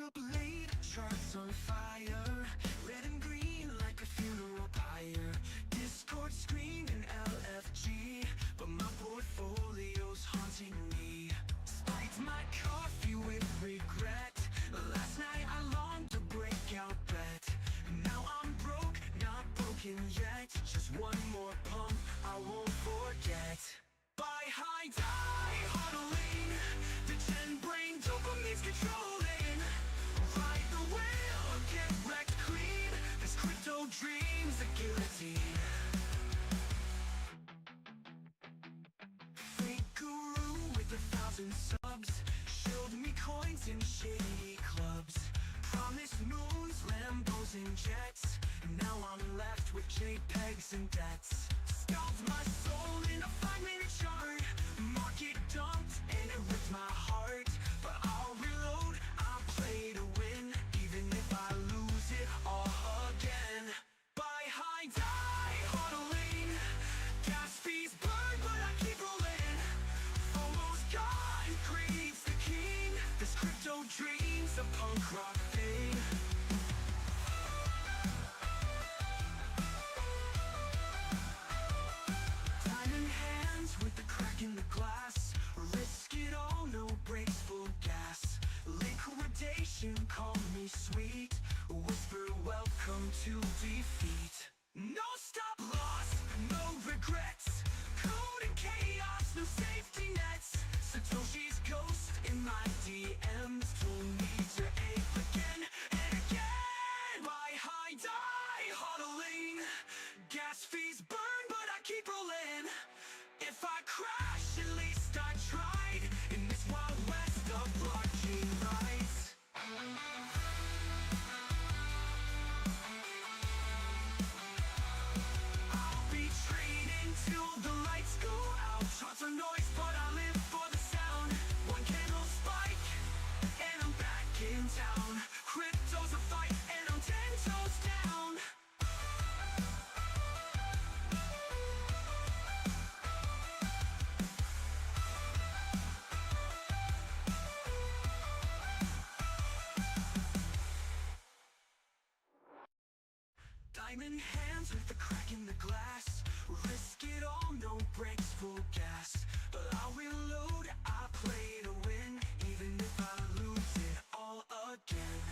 up late, charts on fire, red and green like a funeral pyre. Discord screaming LFG, but my portfolio's haunting me. Spiked my coffee with regret. Last night I longed to break out bet. Now I'm broke, not broken yet. Just one more pump, I won't forget. Buy high, die huddling. The 10 brain dopamine's controlling. Ride the whale, get wrecked clean. This crypto dream's a guillotine. Fake guru with 1,000 subs showed me coins in shady clubs. Promised moons, Lambos and jets. Now I'm left with JPEGs and debts. Scalped my soul in a 5-minute chart. Market dumped and it ripped my heart. But I'll reload, I play to win. Even if I lose it all again. Buy high, die huddling. Gas fees burn, but I keep rolling. Almost gone, greed's the king. This crypto dream's a punk rock thing. In the glass, risk it all, no brakes, full gas. Liquidation, call me sweet. Whisper welcome to defeat. No stop loss, no regrets. Code and chaos, no safety nets. Satoshi's ghost in my DMs told me to ape again and again. Buy high, die huddling. Gas fees burn, but I keep rolling. If I crash, at least I tried. In this wild west of blockchain rights. I'll be trading till the lights go out. Shots of noise, but I live for the sound. One candle spike, and I'm back in town. Crypto's a fight, and I'm 10 toes down. Diamond hands with the crack in the glass. Risk it all, no brakes, full gas. But I'll reload, I play to win. Even if I lose it all again.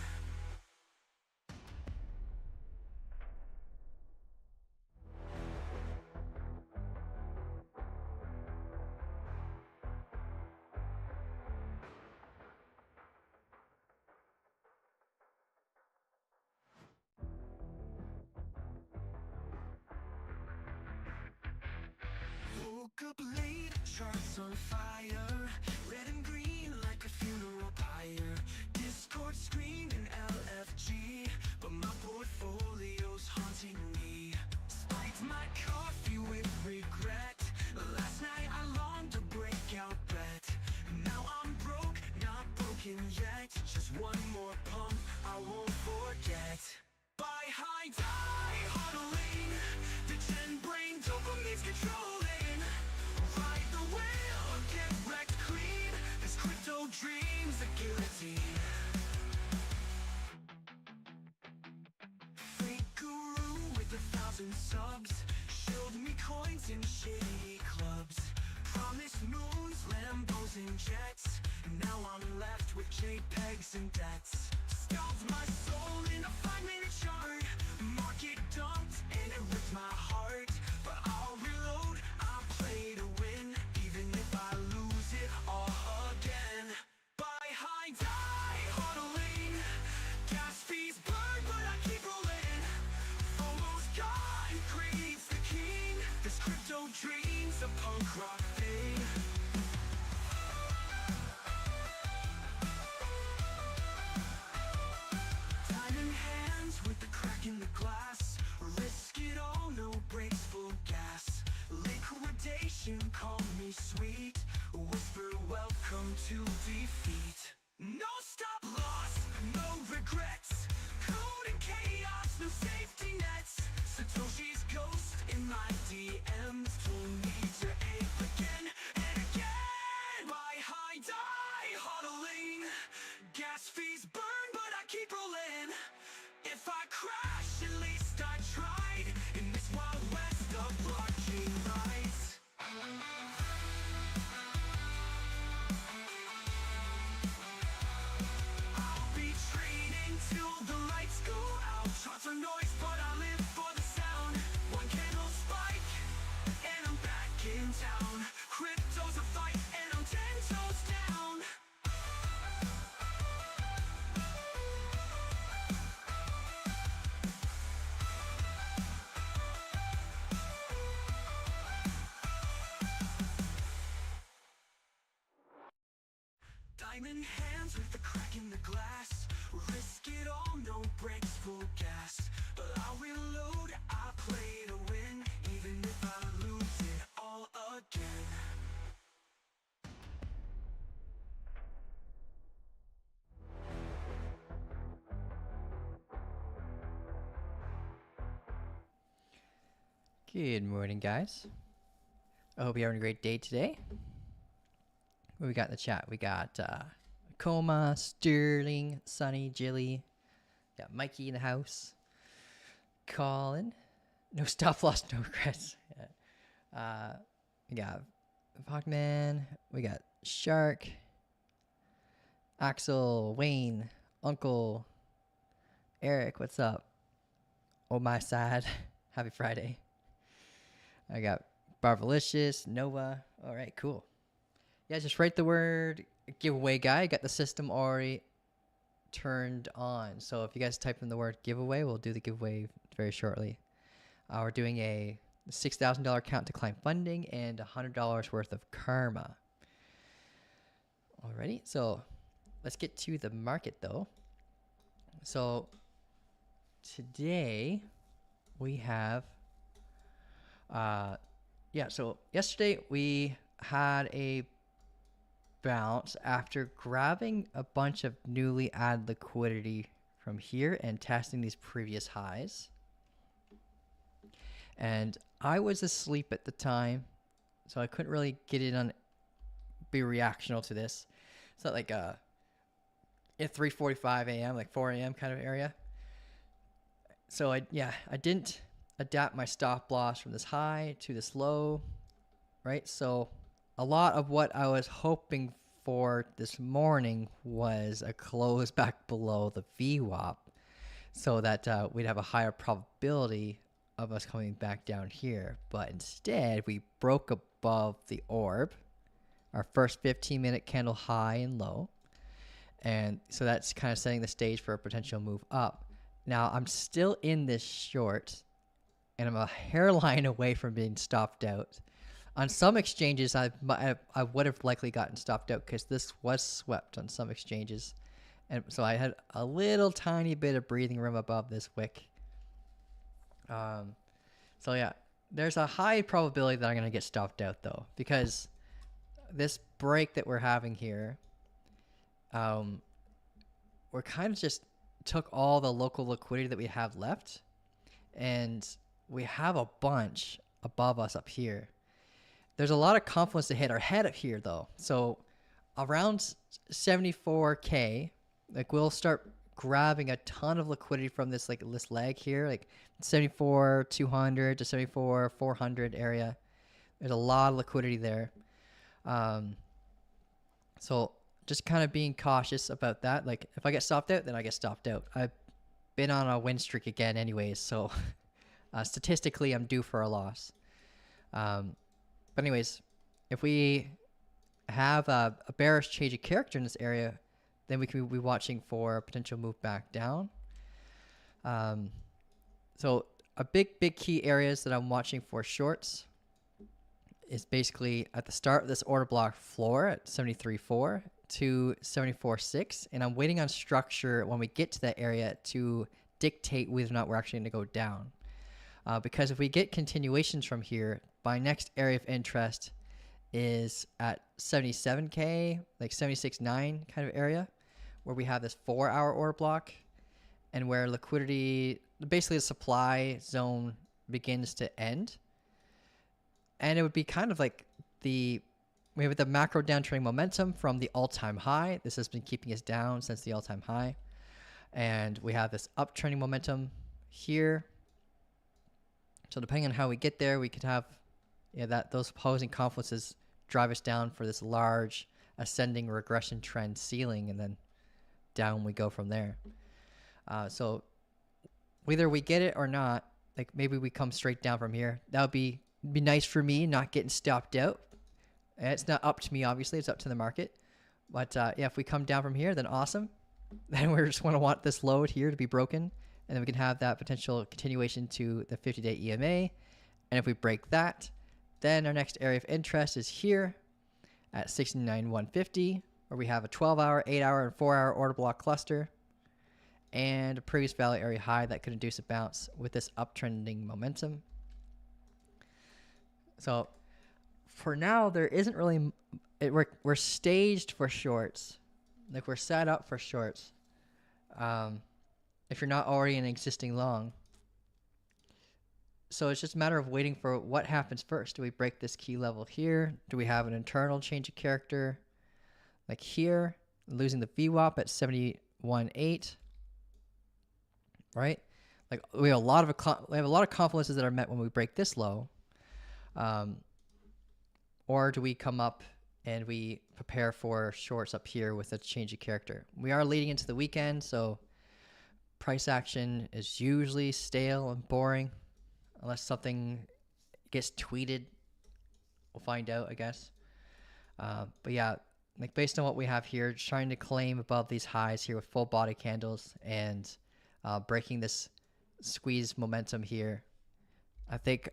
Woke up late, charts on fire, red and green like a funeral pyre. Discord screaming LFG, but my portfolio's haunting me. Spiked my coffee with regret. Last night I longed to break out bet. Now I'm broke, not broken yet. Just one more pump, I won't forget. Buy high, die huddling. The 10 brain dopamine's controlling. Ride the whale, get wrecked clean. This crypto dream's a guillotine. Fake guru with 1,000 subs showed me coins in shady clubs. Promised moons, Lambos and jets. Now I'm left with JPEGs and debts. Scalped my soul in a 5-minute chart. Market dumped and it ripped my heart. But I'll reload, I play to win. Even if I lose it all again. Buy high, die huddling. Gas fees burn, but I keep rolling. Almost gone, greed's the king. This crypto dream's a punk rock thing. Diamond hands Flaming hands with the crack in the glass. Risk it all, no brakes, full gas. But I reload, I play to win, even if I lose it all again. Good morning, guys. I hope you're having a great day today. What we got in the chat? We got Coma, Sterling, Sunny, Jilly. Got Mikey in the house. Colin. No stop loss, no regrets. We got Fogman. We got Shark. Axel, Wayne, Uncle, Eric, what's up? Oh my side. Happy Friday. I got Barbalicious, Nova. All right, cool. Yeah, just write the word giveaway, guy. Got the system already turned on. So if you guys type in the word giveaway, we'll do the giveaway very shortly. We're doing a $6,000 account to Klein funding and $100 worth of karma. Alrighty, so let's get to the market though. So today we have so yesterday we had a bounce after grabbing a bunch of newly added liquidity from here and testing these previous highs. And I was asleep at the time, so I couldn't really get in on be reactional to this. It's not like at 3:45 a.m., like 4 a.m. kind of area. So I didn't adapt my stop loss from this high to this low, right? So a lot of what I was hoping for this morning was a close back below the VWAP so that we'd have a higher probability of us coming back down here. But instead, we broke above the orb, our first 15-minute candle high and low. And so that's kind of setting the stage for a potential move up. Now, I'm still in this short, and I'm a hairline away from being stopped out. On some exchanges, I would have likely gotten stopped out because this was swept on some exchanges. And so I had a little tiny bit of breathing room above this wick. So yeah, there's a high probability that I'm going to get stopped out though, because this break that we're having here, we're kind of just took all the local liquidity that we have left, and we have a bunch above us up here. There's a lot of confluence to hit our head up here though. So around 74K, like we'll start grabbing a ton of liquidity from this this leg here, like 74,200 to 74,400 area. There's a lot of liquidity there. So just kind of being cautious about that. Like if I get stopped out, then I get stopped out. I've been on a win streak again anyways, so statistically I'm due for a loss. But anyways, if we have a bearish change of character in this area, then we can be watching for a potential move back down. So a big key areas that I'm watching for shorts is basically at the start of this order block floor at 73.4 to 74.6, and I'm waiting on structure when we get to that area to dictate whether or not we're actually going to go down. Because if we get continuations from here, my next area of interest is at 77K, like 76.9 kind of area, where we have this 4-hour order block and where liquidity, basically the supply zone begins to end. And it would be kind of like we have the macro downtrending momentum from the all-time high. This has been keeping us down since the all-time high. And we have this uptrending momentum here. So depending on how we get there, we could have those opposing confluences drive us down for this large ascending regression trend ceiling, and then down we go from there. So whether we get it or not, like maybe we come straight down from here. That would be nice for me, not getting stopped out. And it's not up to me, obviously. It's up to the market. But yeah, if we come down from here, then awesome. Then we just want this low here to be broken, and then we can have that potential continuation to the 50-day EMA. And if we break that, then our next area of interest is here at 69,150, where we have a 12-hour, 8-hour, and 4-hour order block cluster, and a previous value area high that could induce a bounce with this uptrending momentum. So for now, there isn't really, we're staged for shorts. Like, we're set up for shorts. If you're not already an existing long. So it's just a matter of waiting for what happens first. Do we break this key level here? Do we have an internal change of character? Like here, losing the VWAP at 71.8, right? Like, we have a lot of confluences that are met when we break this low. Or do we come up and we prepare for shorts up here with a change of character? We are leading into the weekend, so price action is usually stale and boring unless something gets tweeted. We'll find out, I guess. But yeah, like, based on what we have here, trying to claim above these highs here with full body candles and breaking this squeeze momentum here, I think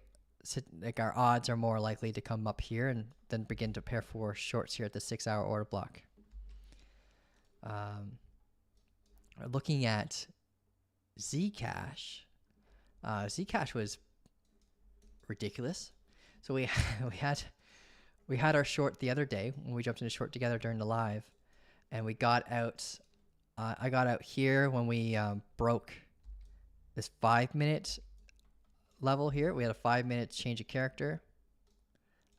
like our odds are more likely to come up here and then begin to prepare for shorts here at the 6-hour order block. Looking at Zcash, Zcash was ridiculous. So we had our short the other day when we jumped into short together during the live, and we got out. I got out here when we broke this 5-minute level here. We had a 5-minute change of character.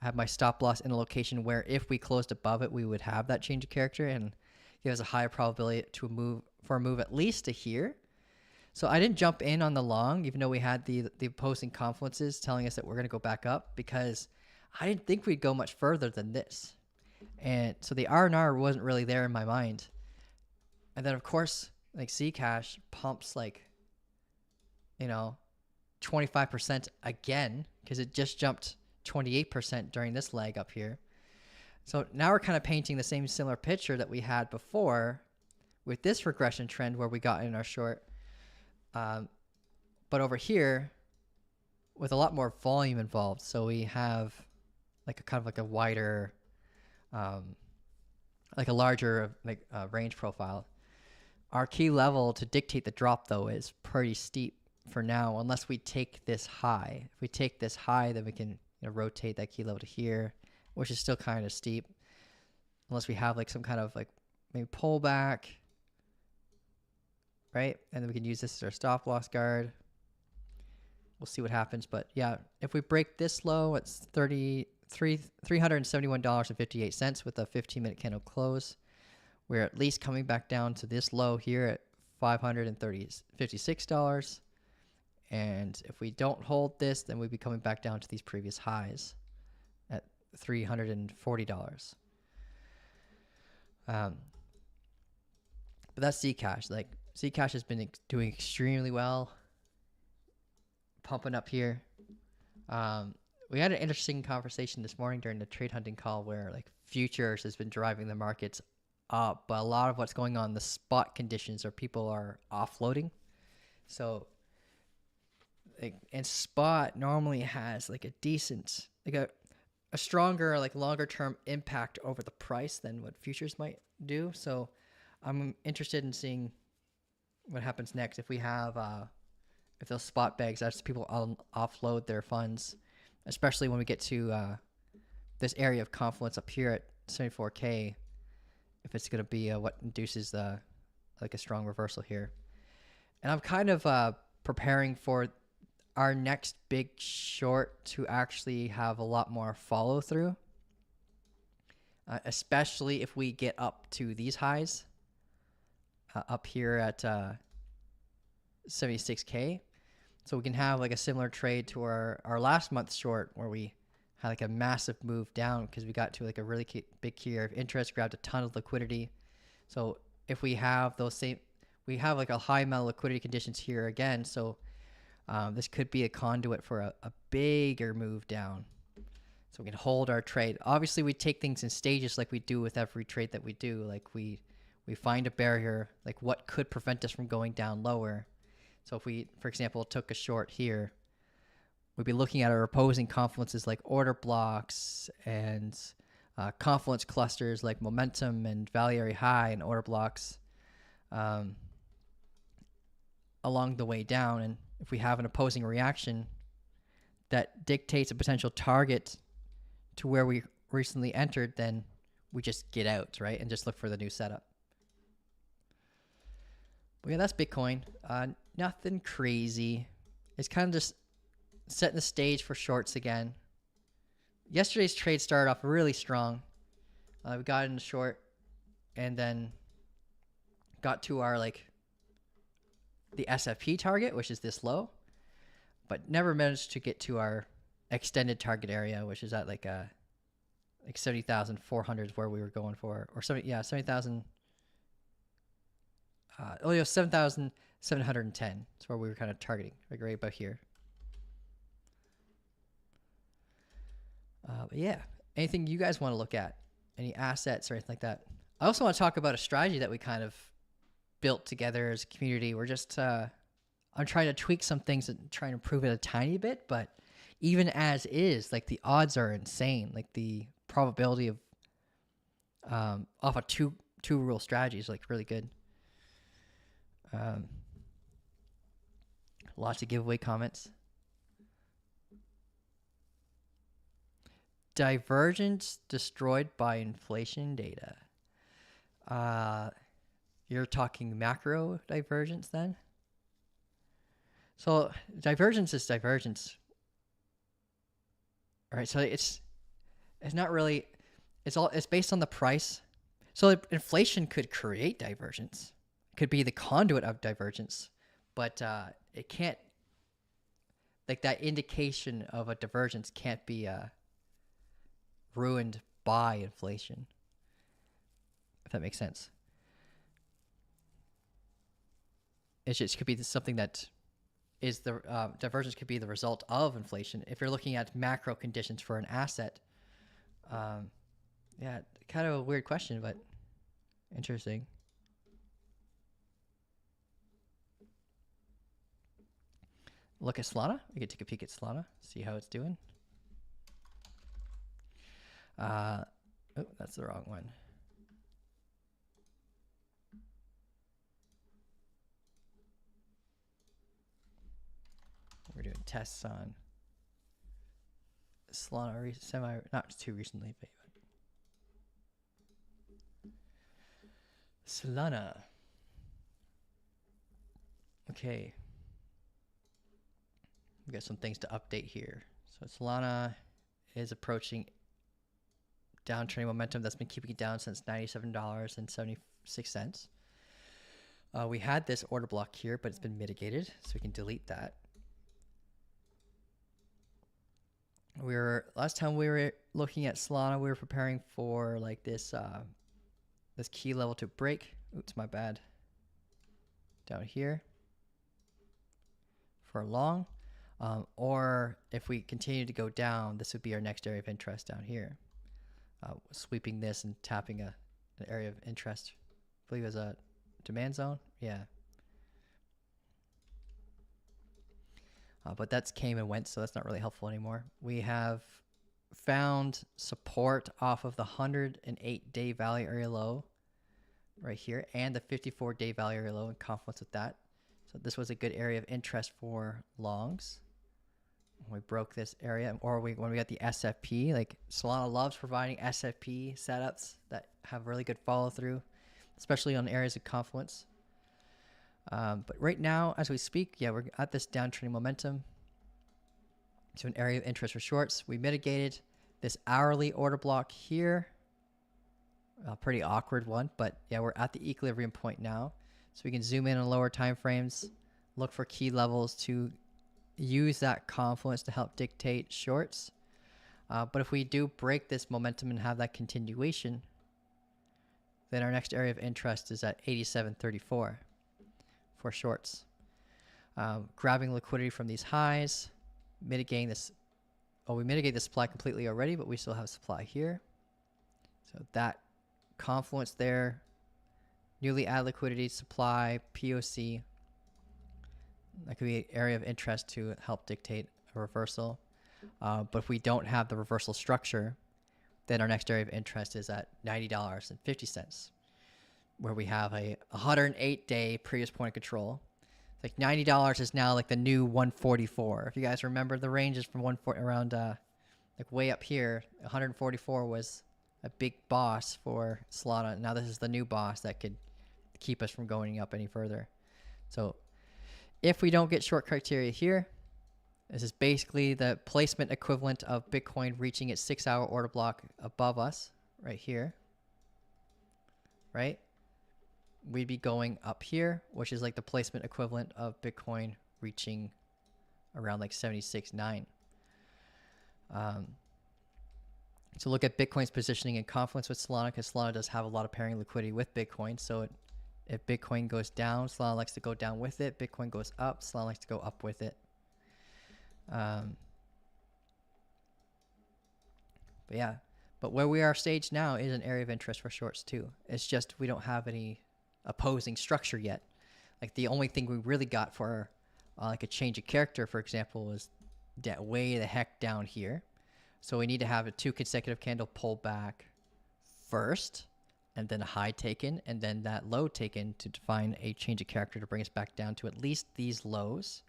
I had my stop loss in a location where if we closed above it, we would have that change of character and give us a higher probability to a move at least to here. So I didn't jump in on the long, even though we had the opposing confluences telling us that we're going to go back up, because I didn't think we'd go much further than this. And so the R&R wasn't really there in my mind. And then, of course, like, Zcash pumps like, 25% again, because it just jumped 28% during this leg up here. So now we're kind of painting the same similar picture that we had before with this regression trend where we got in our short. But over here with a lot more volume involved. So we have like a kind of like a wider, like a larger range profile. Our key level to dictate the drop, though, is pretty steep for now, unless we take this high. If we take this high, then we can rotate that key level to here, which is still kind of steep, unless we have like some kind of like maybe pullback, right? And then we can use this as our stop loss guard. We'll see what happens. But yeah, if we break this low, it's $371.58 with a 15-minute candle close. We're at least coming back down to this low here at $556. And if we don't hold this, then we'd be coming back down to these previous highs at $340. But that's Zcash. Like, Zcash has been doing extremely well, pumping up here. We had an interesting conversation this morning during the trade hunting call where like futures has been driving the markets up, but a lot of what's going on, the spot conditions, are people are offloading. So, like, and spot normally has like a decent, like a stronger, like longer term impact over the price than what futures might do. So I'm interested in seeing what happens next if we have, if those spot bags, as people offload their funds, especially when we get to this area of confluence up here at 74K, if it's going to be what induces like a strong reversal here. And I'm kind of preparing for our next big short to actually have a lot more follow through, especially if we get up to these highs up here at 76K. So we can have like a similar trade to our last month's short where we had like a massive move down because we got to like a really big key area of interest, grabbed a ton of liquidity. So if we have we have like a high amount of liquidity conditions here again. So this could be a conduit for a bigger move down. So we can hold our trade. Obviously, we take things in stages like we do with every trade that we do. Like we find a barrier, like what could prevent us from going down lower. So if we, for example, took a short here, we'd be looking at our opposing confluences like order blocks and confluence clusters like momentum and value area high and order blocks along the way down. And if we have an opposing reaction that dictates a potential target to where we recently entered, then we just get out, right? And just look for the new setup. But yeah, that's Bitcoin. Nothing crazy. It's kind of just setting the stage for shorts again. Yesterday's trade started off really strong. We got in the short and then got to our the SFP target, which is this low, but never managed to get to our extended target area, which is at like 70,400 is where we were going for, or 70,000. 7,710 is where we were kind of targeting, like right about here. But yeah, anything you guys want to look at, any assets or anything like that. I also want to talk about a strategy that we kind of built together as a community. We're just, I'm trying to tweak some things and try and improve it a tiny bit, but even as is, like the odds are insane. Like the probability of, off of two rule strategies, like really good. Lots of giveaway comments. Divergence destroyed by inflation data. You're talking macro divergence then? So divergence is divergence. All right, so it's not really, it's based on the price. So inflation could create divergence, could be the conduit of divergence, but it can't, like that indication of a divergence can't be ruined by inflation, if that makes sense. It just could be something that is the divergence could be the result of inflation. If you're looking at macro conditions for an asset, yeah, kind of a weird question, but interesting. Look at Solana. We can take a peek at Solana, see how it's doing. Oh, that's the wrong one. We're doing tests on Solana not too recently, but Solana. Okay. We got some things to update here. So Solana is approaching downtrending momentum that's been keeping it down since $97.76. We had this order block here, but it's been mitigated, so we can delete that. Last time we were looking at Solana, we were preparing for like this this key level to break. Oops, my bad. Down here for a long. Or if we continue to go down, this would be our next area of interest down here. Sweeping this and tapping an area of interest. I believe it was a demand zone. Yeah. But that's came and went, so that's not really helpful anymore. We have found support off of the 108-day value area low right here and the 54-day value area low in confluence with that. So this was a good area of interest for longs. When we broke this area, or when we got the SFP, like Solana loves providing SFP setups that have really good follow through, especially on areas of confluence. But right now, as we speak, yeah, we're at this downtrending momentum to an area of interest for shorts. We mitigated this hourly order block here. A pretty awkward one, but yeah, we're at the equilibrium point now. So we can zoom in on lower time frames, look for key levels to use that confluence to help dictate shorts. But if we do break this momentum and have that continuation, then our next area of interest is at 87.34 for shorts. Grabbing liquidity from these highs, mitigating this. Oh, we mitigate the supply completely already, but we still have supply here. So that confluence there, newly add liquidity, supply, POC. That could be an area of interest to help dictate a reversal. But if we don't have the reversal structure, then our next area of interest is at $90.50, where we have a 108-day previous point of control. Like $90 is now like the new 144. If you guys remember, the range is from 140 around like way up here. 144 was a big boss for Solana. Now this is the new boss that could keep us from going up any further. So if we don't get short criteria here, this is basically the placement equivalent of Bitcoin reaching its 6-hour order block above us right here, right? We'd be going up here, which is like the placement equivalent of Bitcoin reaching around like 76.9. So look at Bitcoin's positioning in confluence with Solana, because Solana does have a lot of pairing liquidity with Bitcoin. So if Bitcoin goes down, Solana likes to go down with it. Bitcoin goes up, Solana likes to go up with it. But yeah, but where we are staged now is an area of interest for shorts too. It's just we don't have any opposing structure yet. Like the only thing we really got for like a change of character, for example, was that way the heck down here. So we need to have a 2 consecutive candle pullback first, and then a high taken, and then that low taken to define a change of character to bring us back down to at least these lows,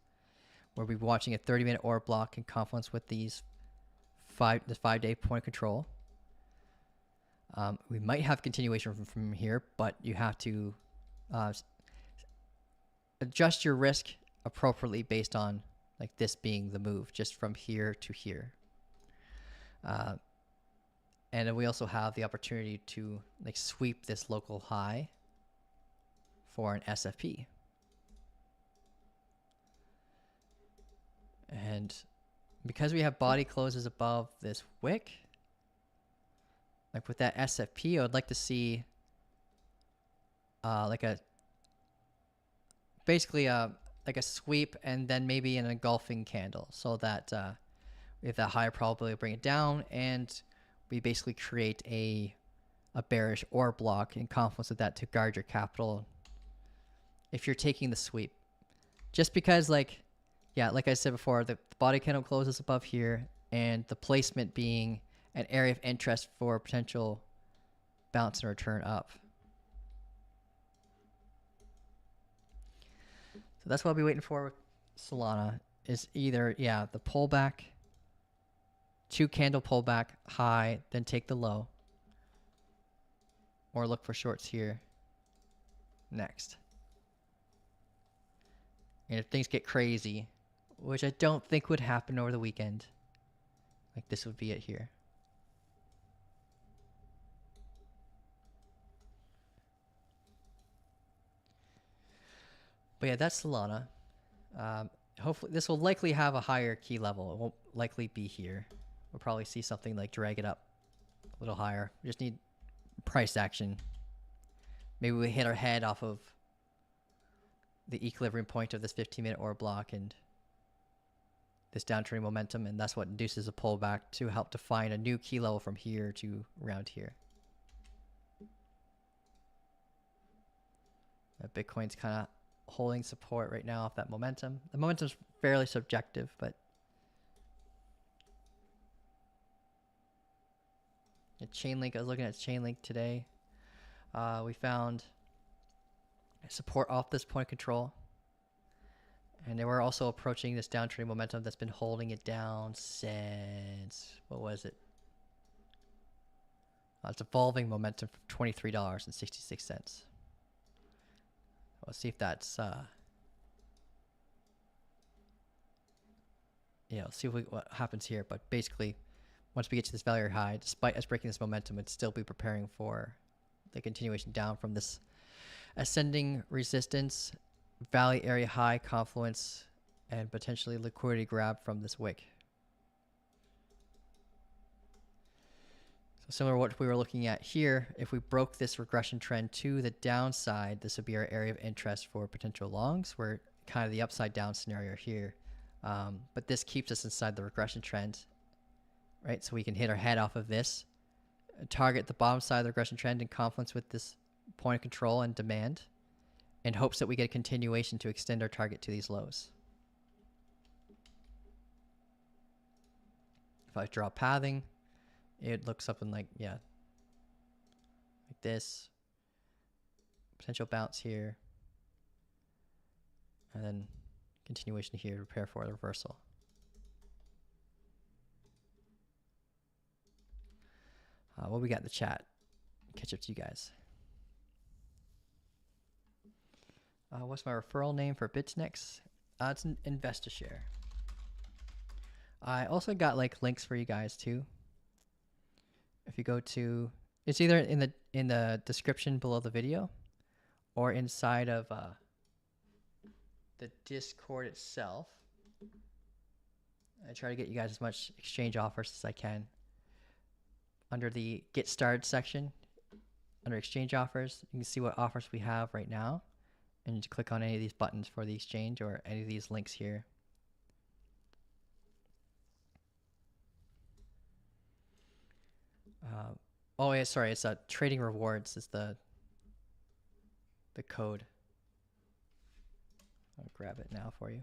where we'll be watching a 30-minute order block in confluence with these the 5-day point of control. We might have continuation from here, but you have to adjust your risk appropriately based on like this being the move, just from here to here. And then we also have the opportunity to like sweep this local high for an SFP. And because we have body closes above this wick, like with that SFP, I would like to see like a basically like a sweep and then maybe an engulfing candle, so that we have that higher probability to bring it down, and we basically create a bearish order block in confluence with that to guard your capital if you're taking the sweep. Just because, like, yeah, like I said before, the body candle closes above here, and the placement being an area of interest for potential bounce and return up. So that's what I'll be waiting for with Solana, is either, yeah, the pullback, 2 candle pullback high, then take the low, or look for shorts here next. And if things get crazy, which I don't think would happen over the weekend, like this would be it here. But yeah, that's Solana. Hopefully, this will likely have a higher key level. It won't likely be here. We'll probably see something like drag it up a little higher. We just need price action. Maybe we hit our head off of the equilibrium point of this 15-minute order block and this downtrending momentum, and that's what induces a pullback to help define a new key level from here to around here. Bitcoin's kind of holding support right now off that momentum. The momentum's fairly subjective, but Chainlink, I was looking at Chainlink today. We found support off this point of control. And they were also approaching this downtrending momentum that's been holding it down since, what was it? It's evolving momentum from $23.66. Let's see if that's, yeah, let's see what happens here. But basically, once we get to this value high, despite us breaking this momentum, it'd still be preparing for the continuation down from this ascending resistance, valley area high, confluence, and potentially liquidity grab from this wick. So similar to what we were looking at here, if we broke this regression trend to the downside, this would be our area of interest for potential longs. We're kind of the upside down scenario here. But this keeps us inside the regression trend, right? So we can hit our head off of this, target the bottom side of the regression trend in confluence with this point of control and demand, in hopes that we get a continuation to extend our target to these lows. If I draw pathing, it looks something like, yeah, like this. Potential bounce here. And then continuation here to prepare for the reversal. What we got in the chat? Catch up to you guys. What's my referral name for BitsNext? It's an InvestiShare. I also got like links for you guys too. If you go to, it's either in the description below the video, or inside of the Discord itself. I try to get you guys as much exchange offers as I can. Under the Get Started section, under exchange offers, you can see what offers we have right now, and you just click on any of these buttons for the exchange or any of these links here. Oh yeah, sorry, it's trading rewards is the code. I'll grab it now for you.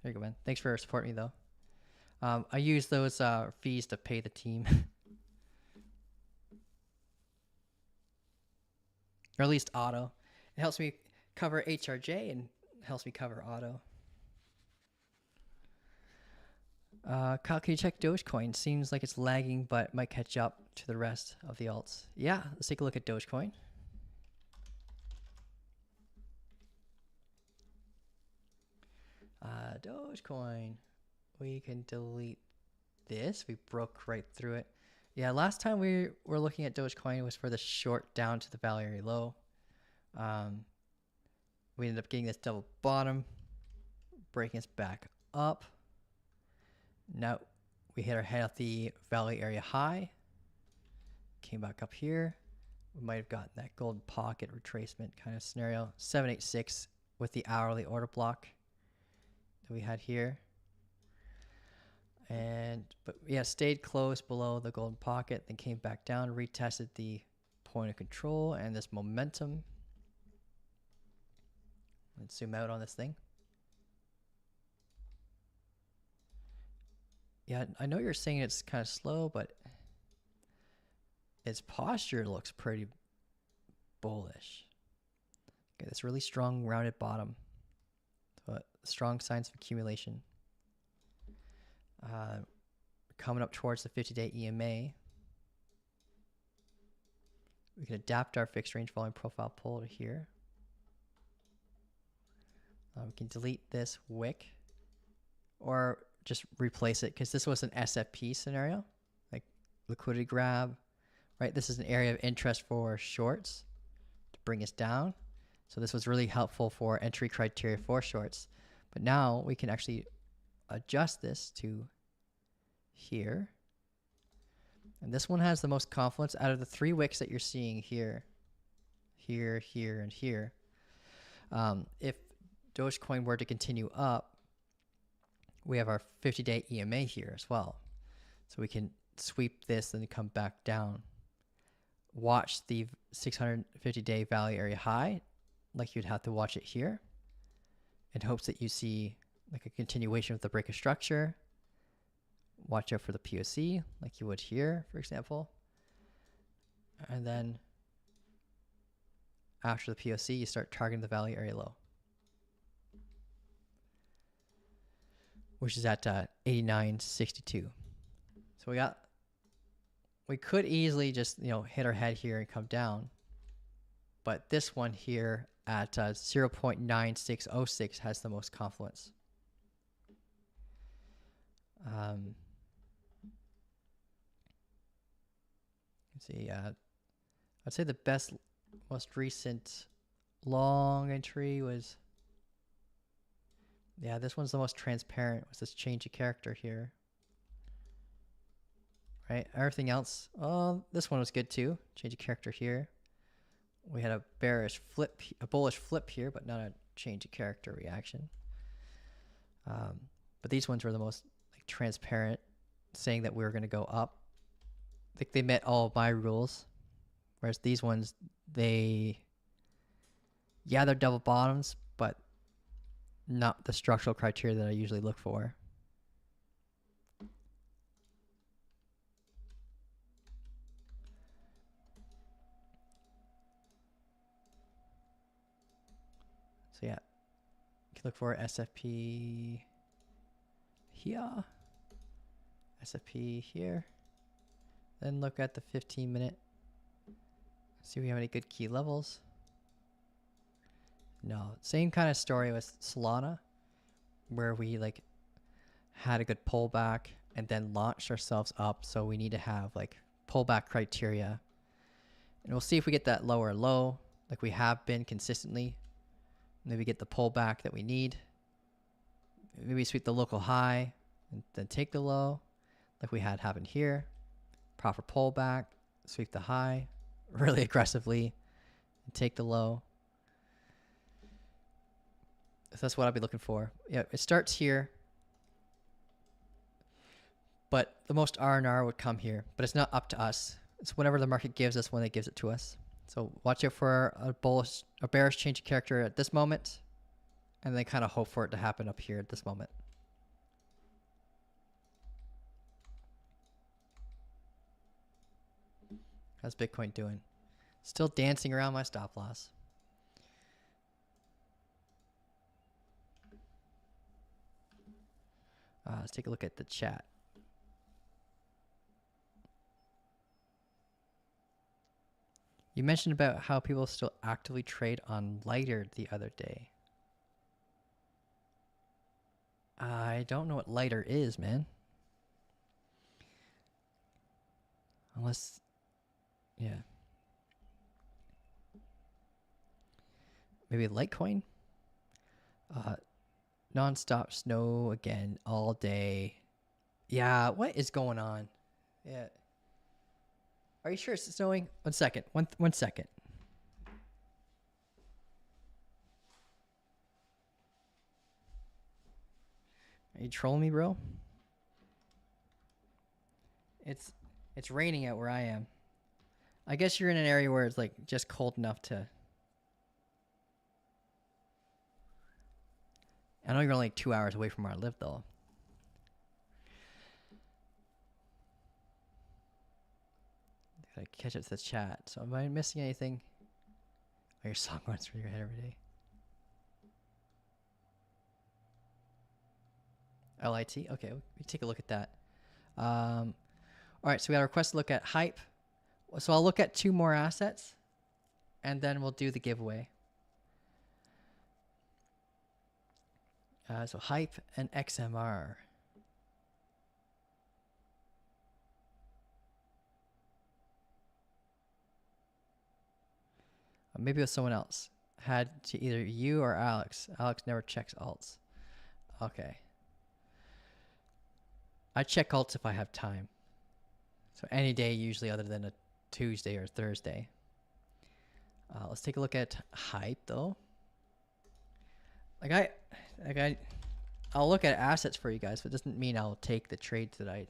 There you go, man. Thanks for supporting me though. I use those fees to pay the team. Or at least auto. It helps me cover HRJ and helps me cover auto. Kyle, can you check Dogecoin? Seems like it's lagging, but might catch up to the rest of the alts. Yeah, let's take a look at Dogecoin. Dogecoin. We can delete this. We broke right through it. Yeah, last time we were looking at Dogecoin was for the short down to the value area low. We ended up getting this double bottom, breaking us back up. Now we hit our head at the value area high, came back up here. We might have gotten that golden pocket retracement kind of scenario. 786 with the hourly order block that we had here. But yeah, stayed close below the golden pocket, then came back down, retested the point of control and this momentum. Let's zoom out on this thing. Yeah, I know you're saying it's kind of slow, but its posture looks pretty bullish. Okay, this really strong rounded bottom. So strong signs of accumulation. Coming up towards the 50-day EMA. We can adapt our fixed range volume profile pull to here. We can delete this wick or just replace it because this was an SFP scenario, like liquidity grab, right? This is an area of interest for shorts to bring us down. So this was really helpful for entry criteria for shorts. But now we can actually adjust this to here. And this one has the most confluence out of the 3 wicks that you're seeing here, here, here, and here. If Dogecoin were to continue up, we have our 50-day EMA here as well. So we can sweep this and come back down. Watch the 650-day value area high, like you'd have to watch it here, in hopes that you see like a continuation of the break of structure. Watch out for the POC, like you would here, for example. And then after the POC, you start targeting the value area low, which is at 89.62. So we could easily just, hit our head here and come down. But this one here at 0.9606 has the most confluence. Let's see, I'd say the most recent long entry was, yeah, this one's the most transparent, was this change of character here. Right, everything else, this one was good too, change of character here. We had a bullish flip here, but not a change of character reaction. But these ones were the most transparent, saying that we were going to go up. I think they met all of my rules, whereas these ones, they're double bottoms, but not the structural criteria that I usually look for. can look for SFP here, SFP here. Then look at the 15-minute. See if we have any good key levels. No, same kind of story with Solana, where we like had a good pullback and then launched ourselves up. So we need to have like pullback criteria, and we'll see if we get that lower low like we have been consistently. Maybe get the pullback that we need. Maybe sweep the local high and then take the low like we had happen here. Proper pullback, sweep the high really aggressively and take the low. So that's what I'll be looking for. Yeah, it starts here, but the most R&R would come here, but it's not up to us. It's whatever the market gives us when it gives it to us. So watch out for a bearish change of character at this moment, and then kind of hope for it to happen up here at this moment. How's Bitcoin doing? Still dancing around my stop loss. Let's take a look at the chat. You mentioned about how people still actively trade on Lighter the other day. I don't know what Lighter is, man. Unless, yeah. Maybe Litecoin? Non-stop snow again all day. Yeah, what is going on? Yeah. Are you sure it's snowing? 1 second. One second. Are you trolling me, bro? It's raining out where I am. I guess you're in an area where it's like just cold enough to. I know you're only 2 hours away from where I live, though. Gotta catch up to the chat. So am I missing anything? Oh, your song runs through your head every day. LIT? Okay, we can take a look at that. All right, so we got a request to look at Hype. So I'll look at 2 more assets, and then we'll do the giveaway. So Hype and XMR. Maybe it was someone else. Had to either you or Alex. Alex never checks alts. Okay. I check alts if I have time. So any day usually other than a Tuesday or Thursday. Let's take a look at Hype though. I'll look at assets for you guys, but it doesn't mean I'll take the trades that I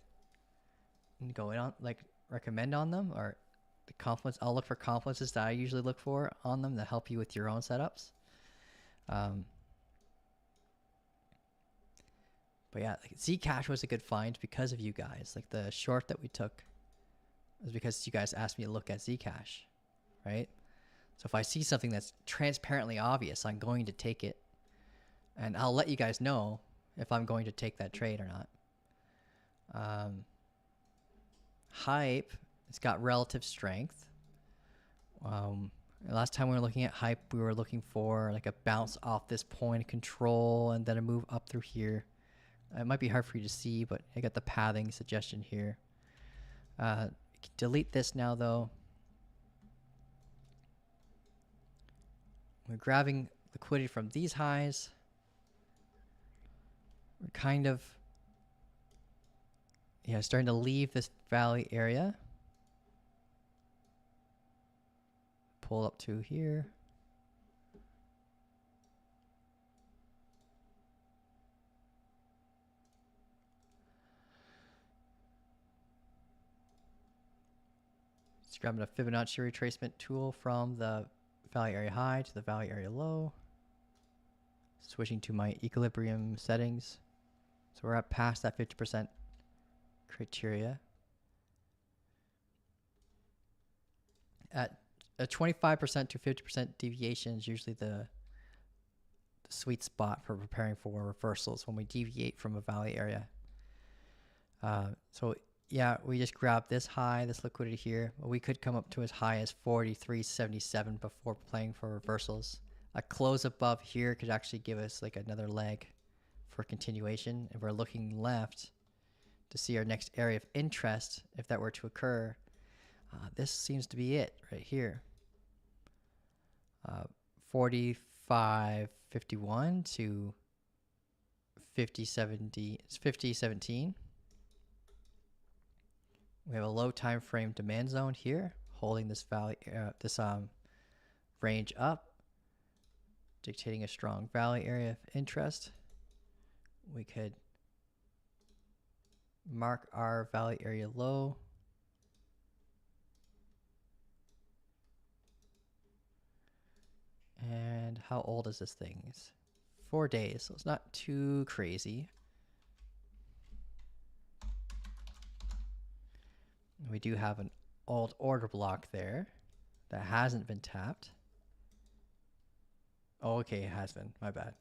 go in on, like recommend on them, or the confluence. I'll look for confluences that I usually look for on them that help you with your own setups. But yeah, like Zcash was a good find because of you guys. Like the short that we took was because you guys asked me to look at Zcash, right? So if I see something that's transparently obvious, I'm going to take it. And I'll let you guys know if I'm going to take that trade or not. Hype, it's got relative strength. Last time we were looking at Hype, we were looking for like a bounce off this point of control and then a move up through here. It might be hard for you to see, but I got the pathing suggestion here. Delete this now though. We're grabbing liquidity from these highs. We're kind of, yeah, starting to leave this valley area. Pull up to here. Just grabbing a Fibonacci retracement tool from the valley area high to the valley area low. Switching to my equilibrium settings. So we're at past that 50% criteria. At a 25% to 50% deviation is usually the sweet spot for preparing for reversals when we deviate from a value area. So yeah, we just grabbed this high, this liquidity here. We could come up to as high as 43.77 before playing for reversals. A close above here could actually give us like another leg for continuation. If we're looking left to see our next area of interest, if that were to occur, this seems to be it right here. 45.51 to 50.17. We have a low time frame demand zone here, holding this value, range up, dictating a strong value area of interest. We could mark our value area low. And how old is this thing? It's 4 days, so it's not too crazy. We do have an old order block there that hasn't been tapped. Oh, okay, it has been. My bad.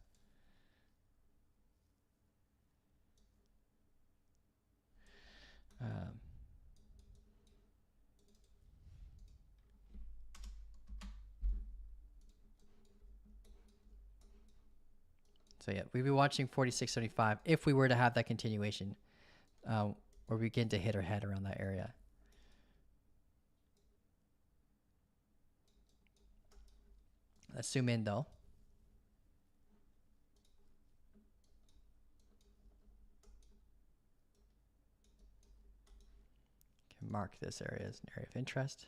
So yeah, we'd be watching 46.75 if we were to have that continuation, where we begin to hit our head around that area. Let's zoom in though. Can mark this area as an area of interest.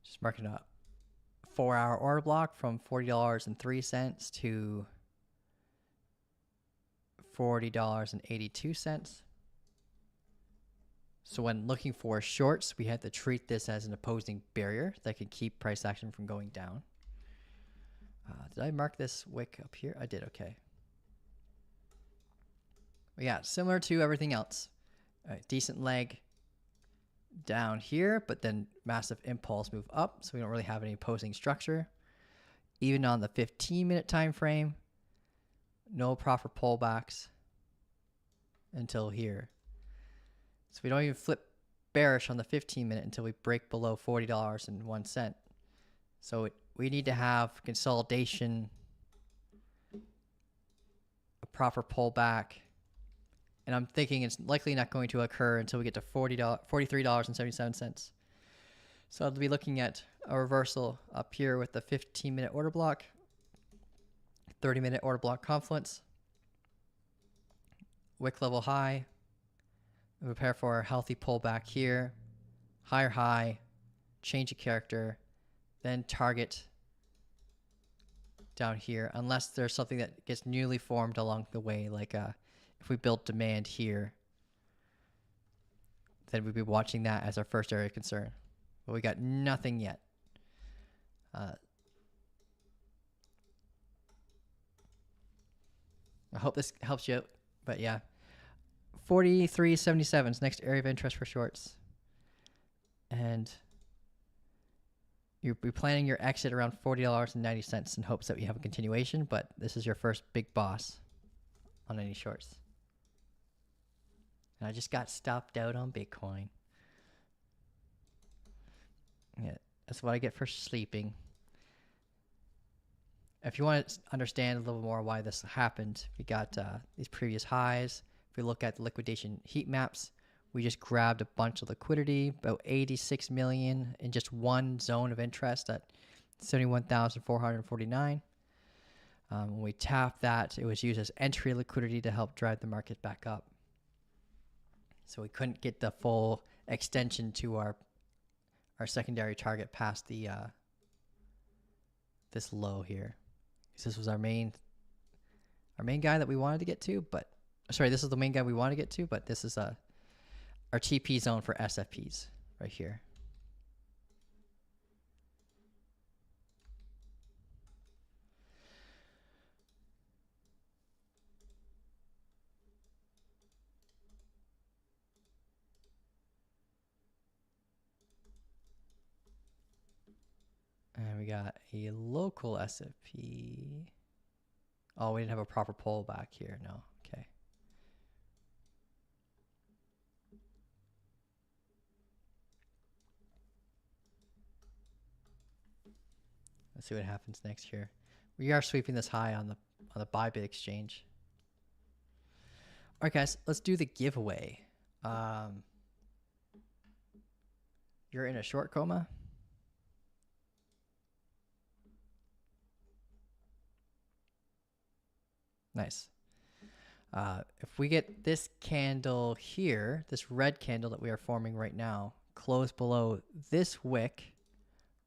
Just marking a 4-hour order block from $40.03 to $40.82. So when looking for shorts, we had to treat this as an opposing barrier that could keep price action from going down. Did I mark this wick up here? I did, okay. But yeah, similar to everything else. A decent leg down here, but then massive impulse move up, so we don't really have any opposing structure. Even on the 15-minute time frame, no proper pullbacks until here. So we don't even flip bearish on the 15-minute until we break below $40.01. So we need to have consolidation, a proper pullback, and I'm thinking it's likely not going to occur until we get to $43.77. So I'll be looking at a reversal up here with the 15-minute order block, 30-minute order block confluence, wick level high, and prepare for a healthy pullback here, higher high, change of character, then target down here, unless there's something that gets newly formed along the way, like if we build demand here, then we'd be watching that as our first area of concern. But we got nothing yet. I hope this helps you out. But yeah, 43.77 is next area of interest for shorts. And you'll be planning your exit around $40.90 in hopes that you have a continuation, but this is your first big boss on any shorts. And I just got stopped out on Bitcoin. Yeah, that's what I get for sleeping. If you want to understand a little more why this happened, we got these previous highs. If we look at the liquidation heat maps, we just grabbed a bunch of liquidity, about 86 million in just one zone of interest at 71,449. When we tapped that, it was used as entry liquidity to help drive the market back up. So we couldn't get the full extension to our secondary target past the this low here. This was our main guy that we wanted to get to, but sorry, this is the main guy we want to get to, but this is our TP zone for SFPs right here. And we got a local SFP. Oh, we didn't have a proper pullback here. No. Okay. Let's see what happens next here. We are sweeping this high on the Bybit exchange. All right, guys, let's do the giveaway. You're in a short coma. Nice. If we get this candle here, this red candle that we are forming right now, close below this wick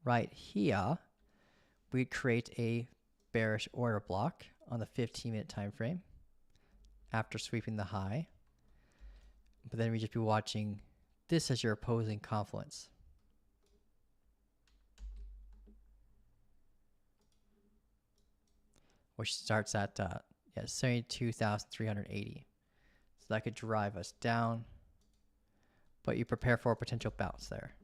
right here, we create a bearish order block on the 15-minute time frame after sweeping the high. But then we just be watching this as your opposing confluence. Which starts at 72,380. So that could drive us down, but you prepare for a potential bounce there.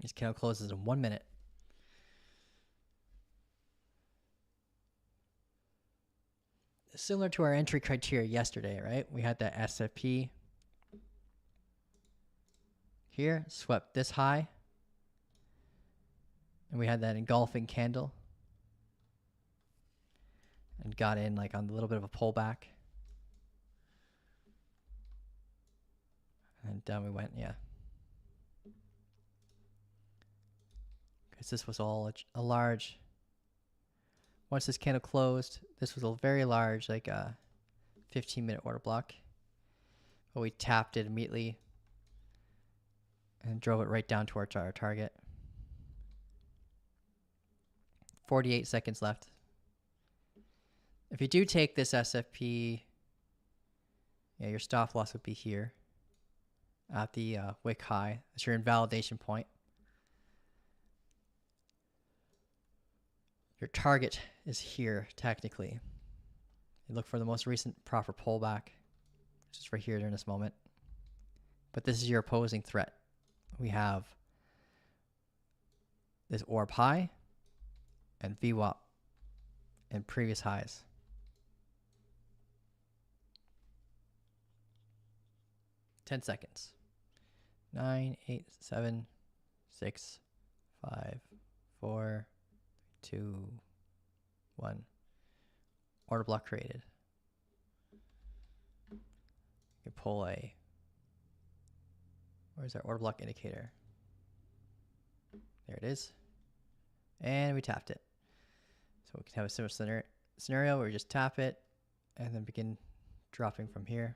This candle closes in 1 minute. Similar to our entry criteria yesterday, right? We had that SFP here, swept this high, and we had that engulfing candle and got in like on a little bit of a pullback. And down we went, yeah. Because this was all a large, once this candle closed, this was a very large, like a 15-minute order block. But we tapped it immediately and drove it right down to our target. 48 seconds left. If you do take this SFP, yeah, your stop loss would be here at the wick high. That's your invalidation point. Your target is here, technically. You look for the most recent proper pullback, which is right here during this moment. But this is your opposing threat. We have this orb high and VWAP and previous highs. 10 seconds. 9, 8, 7, 6, 5, 4, 2, 1. Order block created. You can pull a, where's our order block indicator? There it is. And we tapped it. So we can have a similar scenario where we just tap it and then begin dropping from here.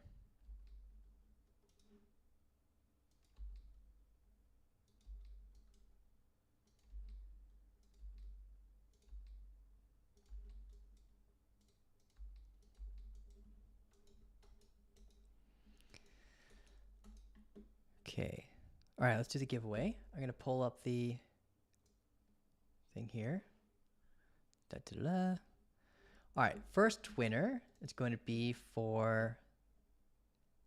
Okay. All right, let's do the giveaway. I'm going to pull up the thing here. Da-da-da. All right, first winner is going to be for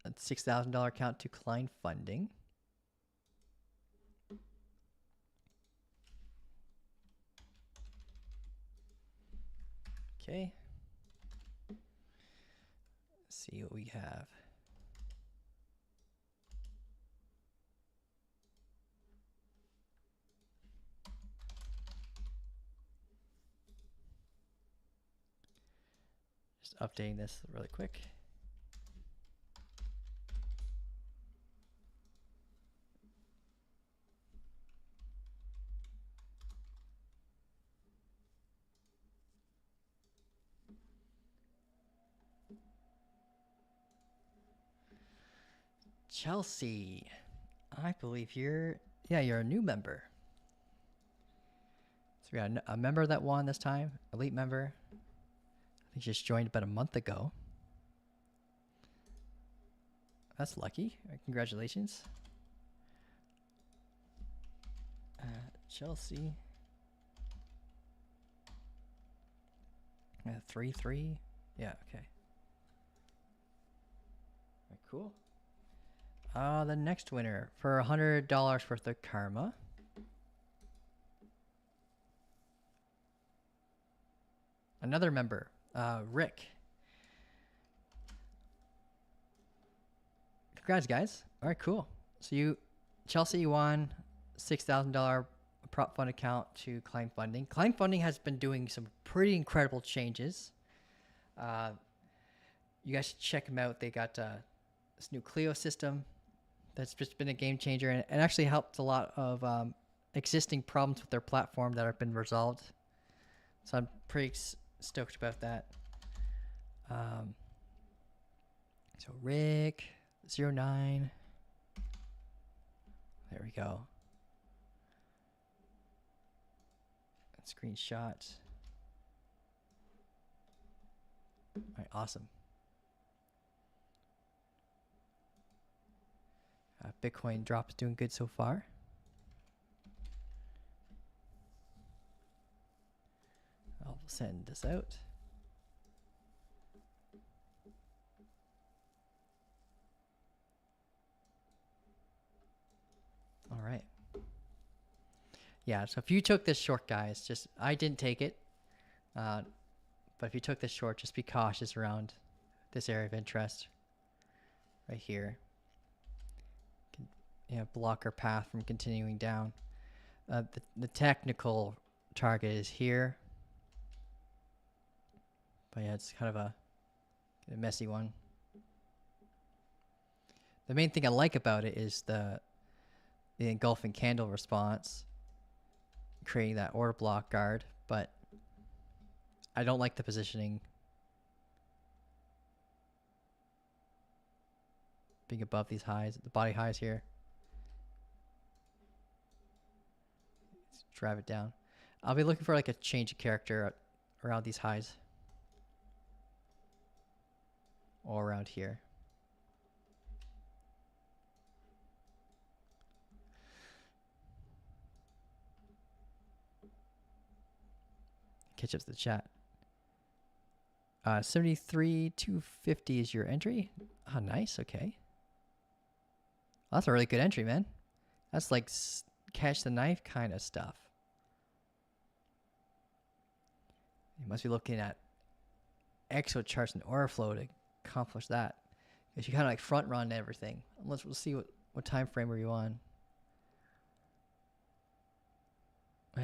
a $6,000 account to Klein Funding. Okay. Let's see what we have. Just updating this really quick. Chelsea. I believe you're a new member. So we got a member that won this time, elite member. I think she just joined about a month ago. That's lucky. Congratulations. Chelsea. 3-3. Yeah, okay. Right, cool. The next winner for $100 worth of karma. Another member, Rick. Congrats, guys. All right, cool. So Chelsea, you won $6,000 prop fund account to Klein Funding. Klein Funding has been doing some pretty incredible changes. You guys should check them out. They got this new Clio system that's just been a game changer and actually helped a lot of existing problems with their platform that have been resolved. So I'm pretty stoked about that. So Rick 09. There we go. Screenshot. All right, awesome. Bitcoin drop is doing good so far. I'll send this out. All right. Yeah, so if you took this short, guys, I didn't take it. But if you took this short, just be cautious around this area of interest right here. Block our path from continuing down. The technical target is here. But yeah, it's kind of a messy one. The main thing I like about it is the engulfing candle response, creating that order block guard, but I don't like the positioning being above these highs, the body highs here. Let's drive it down. I'll be looking for like a change of character around these highs or around here. Catch up to the chat. 73,250 is your entry. Oh, nice. Okay. Well, that's a really good entry, man. That's like catch the knife kind of stuff. You must be looking at exo charts and aura flow to accomplish that. Because you kind of like front run everything. We'll see what time frame are you on.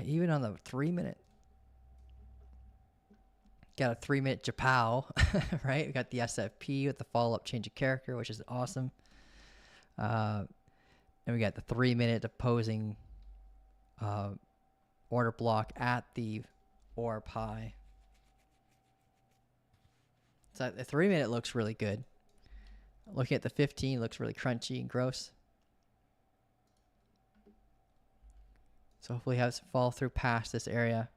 Even on the 3 minute. Got a 3 minute Japow, right? We got the SFP with the follow up change of character, which is awesome. And we got the 3 minute opposing order block at the orb high. So the 3 minute looks really good. Looking at the 15 looks really crunchy and gross. So hopefully have some fall through past this area.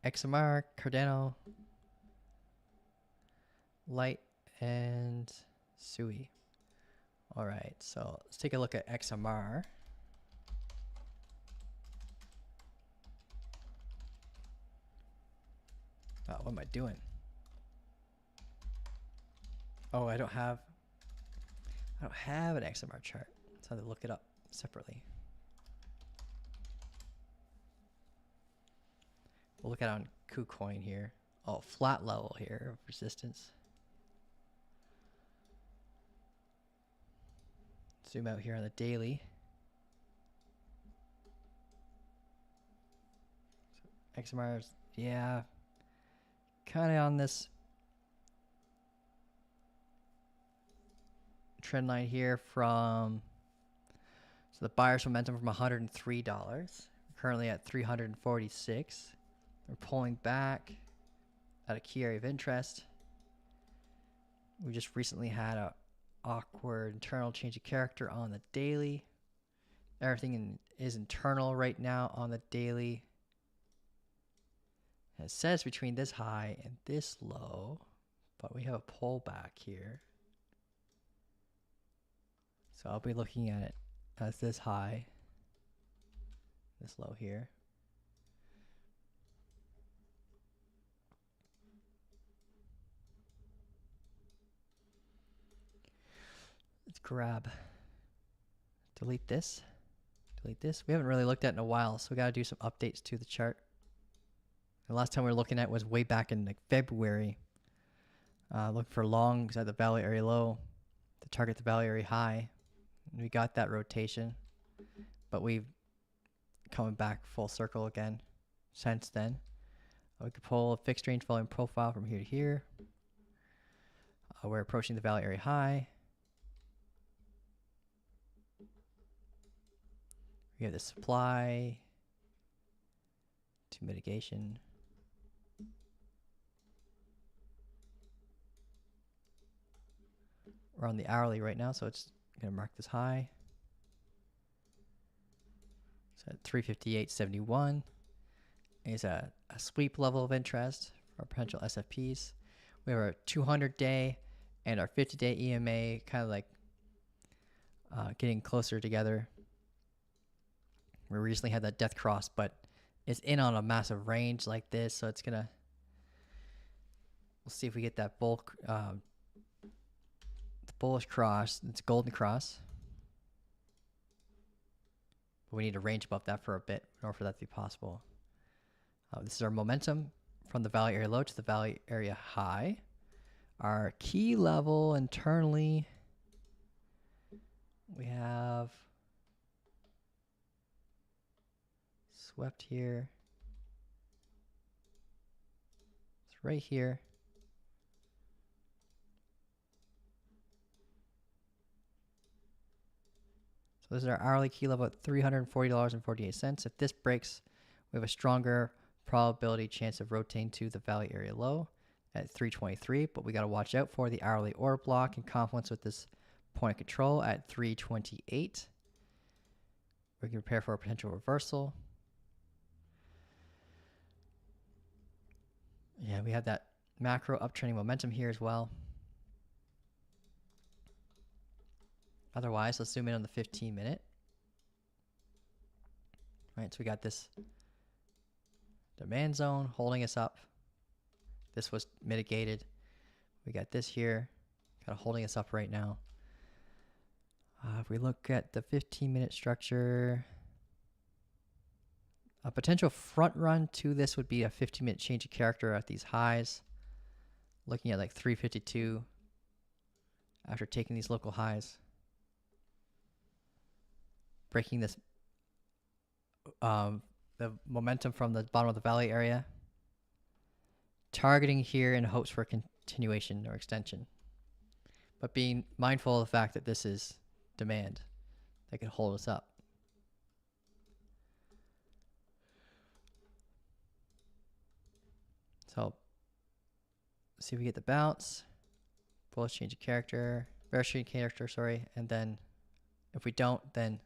XMR, Cardano, Light, and Sui. All right, so let's take a look at XMR. Oh, what am I doing? Oh, I don't have an XMR chart. So I have to look it up separately. We'll look at it on KuCoin here. Oh, flat level here of resistance. Zoom out here on the daily. So XMR's, yeah, kind of on this trend line here from, so the buyer's momentum from $103, currently at 346. We're pulling back at a key area of interest. We just recently had a awkward internal change of character on the daily. Everything is internal right now on the daily. It says between this high and this low, but we have a pullback here. So I'll be looking at it as this high, this low here. Let's grab, delete this. Delete this. We haven't really looked at it in a while, so we got to do some updates to the chart. The last time we were looking at was way back in like February. Looking for longs at the value area low to target the value area high. And we got that rotation, but we've coming back full circle again since then. We could pull a fixed range volume profile from here to here. We're approaching the value area high. We have the supply to mitigation. We're on the hourly right now, so it's going to mark this high. So at 358.71 is a sweep level of interest for potential SFPs. We have our 200-day and our 50-day EMA kind of like getting closer together. We recently had that death cross, but it's in on a massive range like this, so it's gonna. We'll see if we get that the bullish cross. It's golden cross, but we need a range above that for a bit in order for that to be possible. This is our momentum from the value area low to the value area high. Our key level internally, we have swept here. It's right here. So this is our hourly key level at $340.48. If this breaks, we have a stronger probability chance of rotating to the value area low at 323, but we got to watch out for the hourly order block in confluence with this point of control at 328. We can prepare for a potential reversal. Yeah, we have that macro uptrending momentum here as well. Otherwise, let's zoom in on the 15-minute. Right, so we got this demand zone holding us up. This was mitigated. We got this here, kind of holding us up right now. If we look at the 15-minute structure, a potential front run to this would be a 15-minute change of character at these highs. Looking at like 352 after taking these local highs. Breaking this, the momentum from the bottom of the valley area. Targeting here in hopes for continuation or extension. But being mindful of the fact that this is demand that could hold us up. So, see if we get the bounce, bullish change of character, bearish change of character, sorry, and then if we don't, then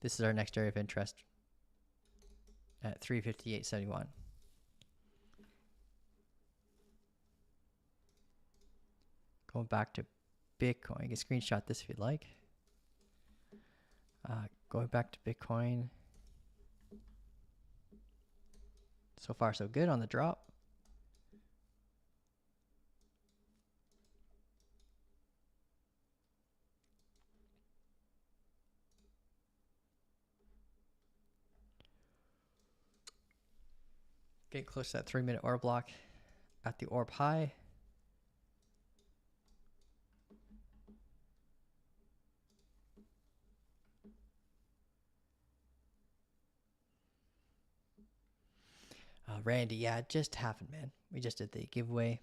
this is our next area of interest at 358.71. Going back to Bitcoin, you can screenshot this if you'd like. Going back to Bitcoin. So far, so good on the drop. Get close to that 3-minute order block at the orb high. Randy, yeah, it just happened, man. We just did the giveaway.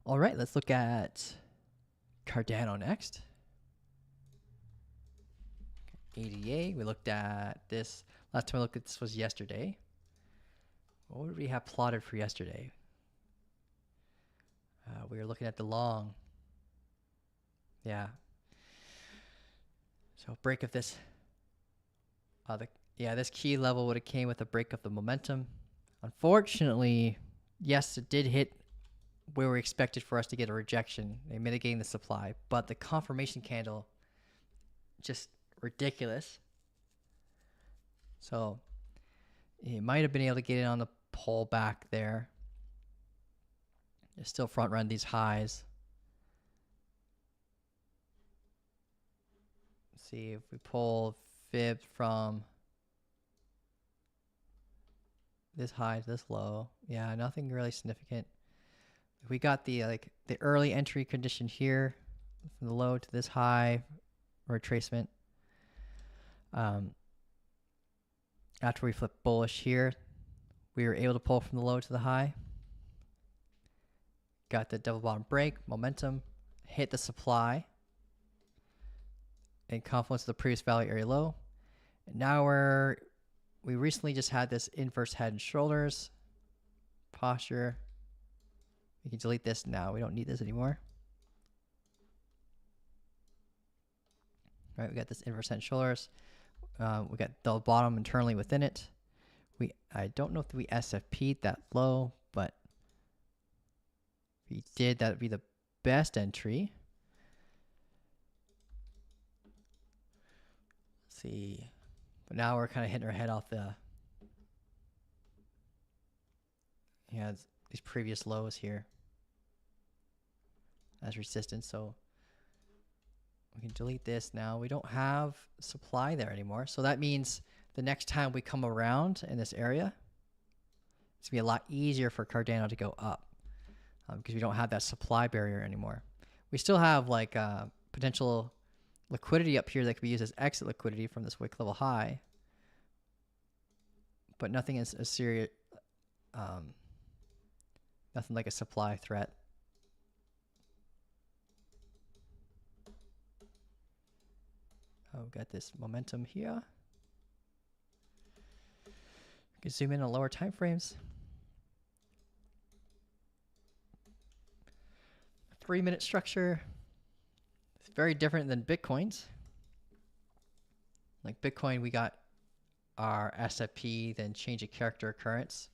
All right, let's look at Cardano next. ADA, we looked at this. Last time I looked at this was yesterday. What would we have plotted for yesterday? We were looking at the long. Yeah. So break of this. This key level would have came with a break of the momentum. Unfortunately, yes, it did hit where we expected for us to get a rejection. They mitigating the supply, but the confirmation candle, just ridiculous. So it might have been able to get it on the pullback there. It's still front run these highs. Let's see if we pull fib from this high to this low. Yeah, nothing really significant. If we got the the early entry condition here from the low to this high retracement. After we flip bullish here, we were able to pull from the low to the high. Got the double bottom break, momentum, hit the supply, and confluence of the previous value area low. And now we recently just had this inverse head and shoulders posture. We can delete this now. We don't need this anymore. All right, we got this inverse head and shoulders. We got the bottom internally within it. I don't know if we SFP'd that low, but if we did, that would be the best entry. Let's see. But now we're kind of hitting our head off these previous lows here as resistance. So we can delete this now. We don't have supply there anymore. So that means the next time we come around in this area, it's going to be a lot easier for Cardano to go up because we don't have that supply barrier anymore. We still have potential liquidity up here that could be used as exit liquidity from this wick level high, but nothing is a serious, nothing like a supply threat. Oh, we've got this momentum here. We can zoom in on lower time frames. 3-minute structure. It's very different than Bitcoin's. Like Bitcoin, we got our SFP, then change of character occurrence.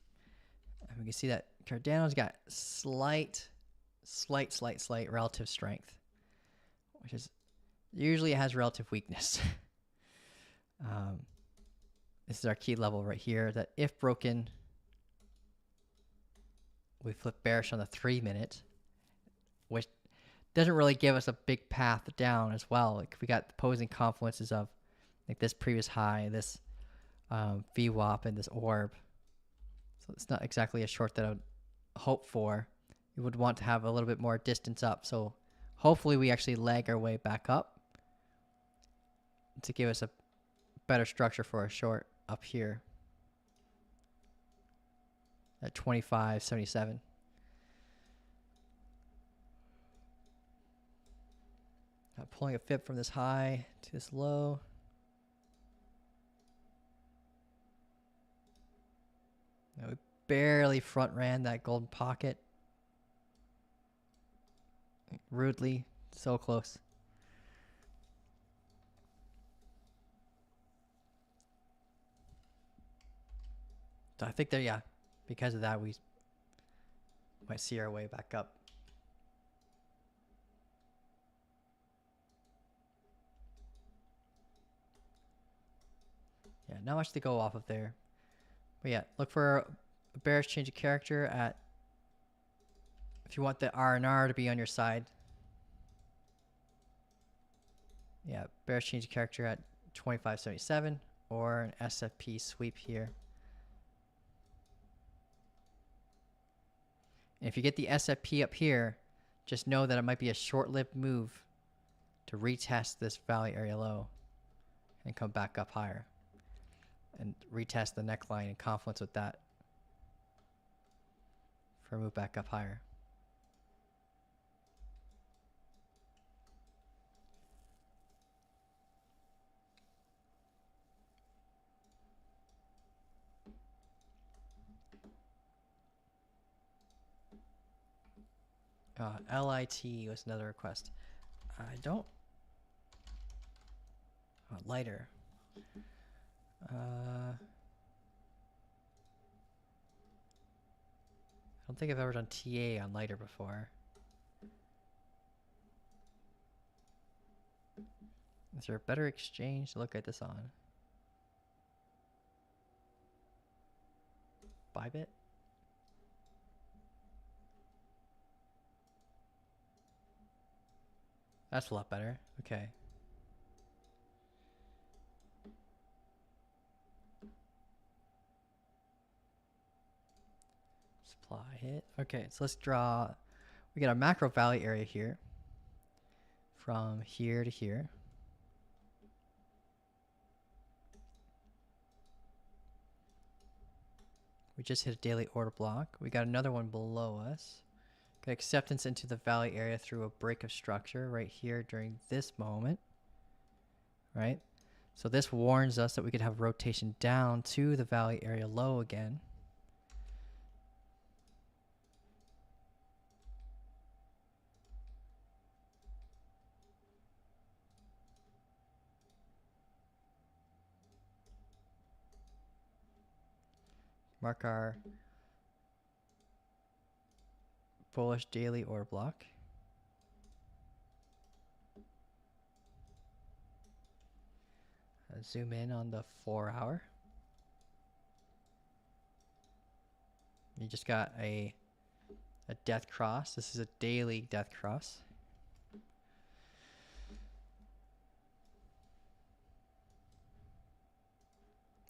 And we can see that Cardano's got slight relative strength, which is usually it has relative weakness. This is our key level right here that if broken, we flip bearish on the 3-minute, which doesn't really give us a big path down as well. Like we got opposing confluences of like this previous high, this VWAP, and this orb. So it's not exactly a short that I would hope for. You would want to have a little bit more distance up. So hopefully we actually leg our way back up to give us a better structure for a short up here at 25.77. Now pulling a fib from this high to this low. Now we barely front ran that golden pocket. Rudely, so close. So I think that, yeah, because of that, we might see our way back up. Yeah, not much to go off of there. But yeah, look for a bearish change of character at, if you want the R&R to be on your side. Yeah, bearish change of character at 25.77 or an SFP sweep here. And if you get the SFP up here, just know that it might be a short-lived move to retest this value area low and come back up higher and retest the neckline in confluence with that for a move back up higher. LIT was another request. I don't. Lighter. I don't think I've ever done TA on Lighter before. Is there a better exchange to look at this on? Bybit? That's a lot better. Okay. Supply hit. Okay, so let's draw. We got a macro valley area here. From here to here. We just hit a daily order block. We got another one below us. Got acceptance into the valley area through a break of structure right here during this moment. Right? So this warns us that we could have rotation down to the valley area low again. Mark our bullish daily order block. Zoom in on the 4 hour. You just got a death cross. This is a daily death cross.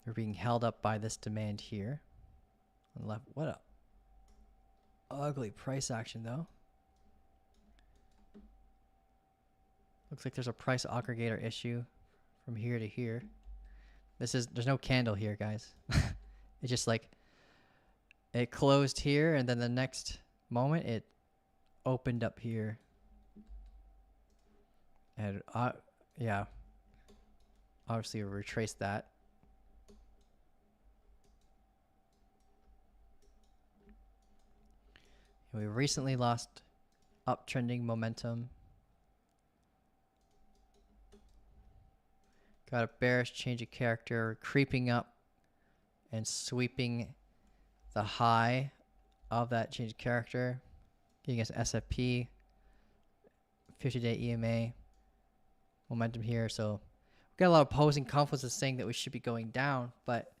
We're being held up by this demand here. On the left. What a ugly price action though. Looks like there's a price aggregator issue from here to here. There's no candle here, guys. It's just like it closed here and then the next moment it opened up here. And yeah. Obviously we retraced that. We recently lost uptrending momentum. Got a bearish change of character creeping up and sweeping the high of that change of character. Giving us SFP, 50-day EMA momentum here. So we've got a lot of opposing confluences saying that we should be going down, but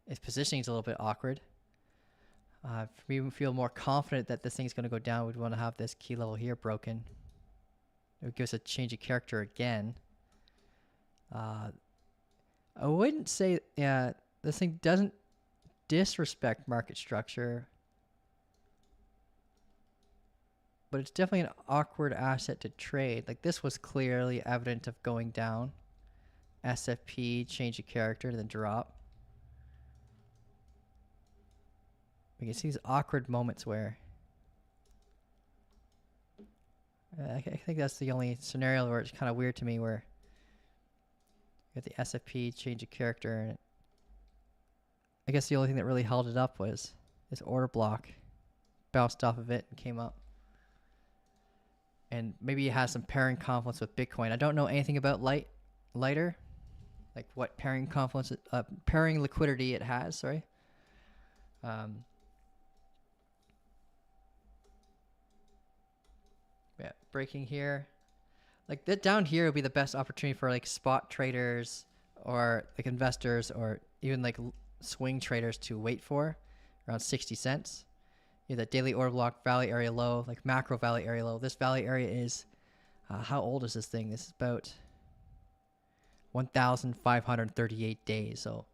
its positioning is a little bit awkward. If we feel more confident that this thing's going to go down, we'd want to have this key level here broken. It would give us a change of character again. I wouldn't say, yeah, this thing doesn't disrespect market structure, but it's definitely an awkward asset to trade. Like this was clearly evident of going down. SFP, change of character, then drop. We can see these awkward moments where I think that's the only scenario where it's kind of weird to me, where you got the SFP change of character, and I guess the only thing that really held it up was this order block. Bounced off of it and came up. And maybe it has some pairing confluence with Bitcoin. I don't know anything about Lighter, like what pairing confluence, pairing liquidity it has. Sorry. Yeah, breaking here. Like that down here would be the best opportunity for like spot traders or like investors or even like swing traders to wait for, around 60 cents. You have that daily order block, valley area low, like macro valley area low. This valley area is, how old is this thing? This is about 1,538 days. So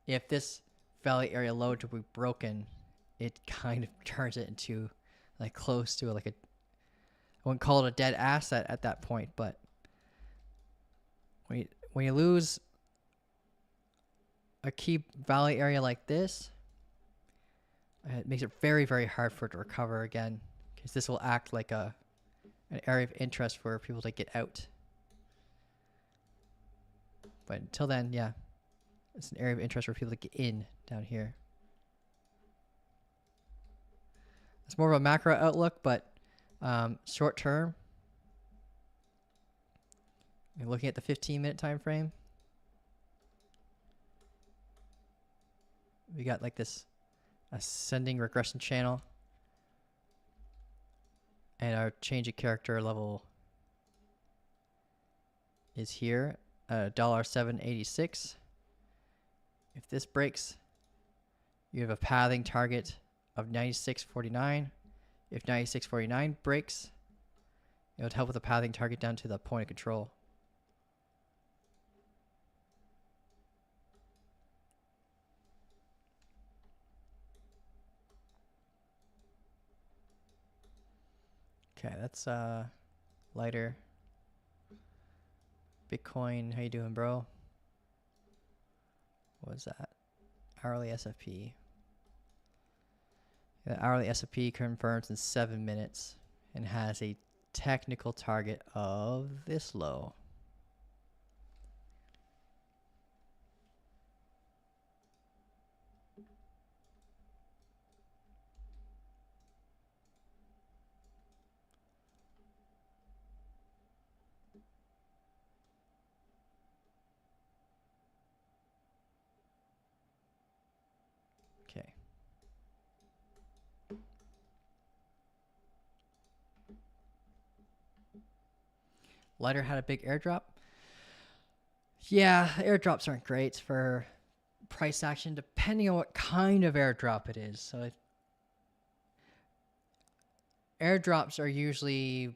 if this valley area low to be broken, it kind of turns it into like close to like a, I wouldn't call it a dead asset at that point, but when you lose a key valley area like this, it makes it very, very hard for it to recover again, because this will act like an area of interest for people to get out. But until then, yeah, it's an area of interest for people to get in down here. It's more of a macro outlook, but Short term, we're looking at the 15-minute time frame. We got like this ascending regression channel, and our change of character level is here, $7.86. If this breaks, you have a pathing target of 96.49. If 96.49 breaks, it would help with the pathing target down to the point of control. Okay, that's Lighter. Bitcoin, how you doing, bro? What was that? Hourly SFP. The hourly SFP confirms in 7 minutes and has a technical target of this low. Okay. Lighter had a big airdrop. Yeah, airdrops aren't great for price action depending on what kind of airdrop it is. So airdrops are usually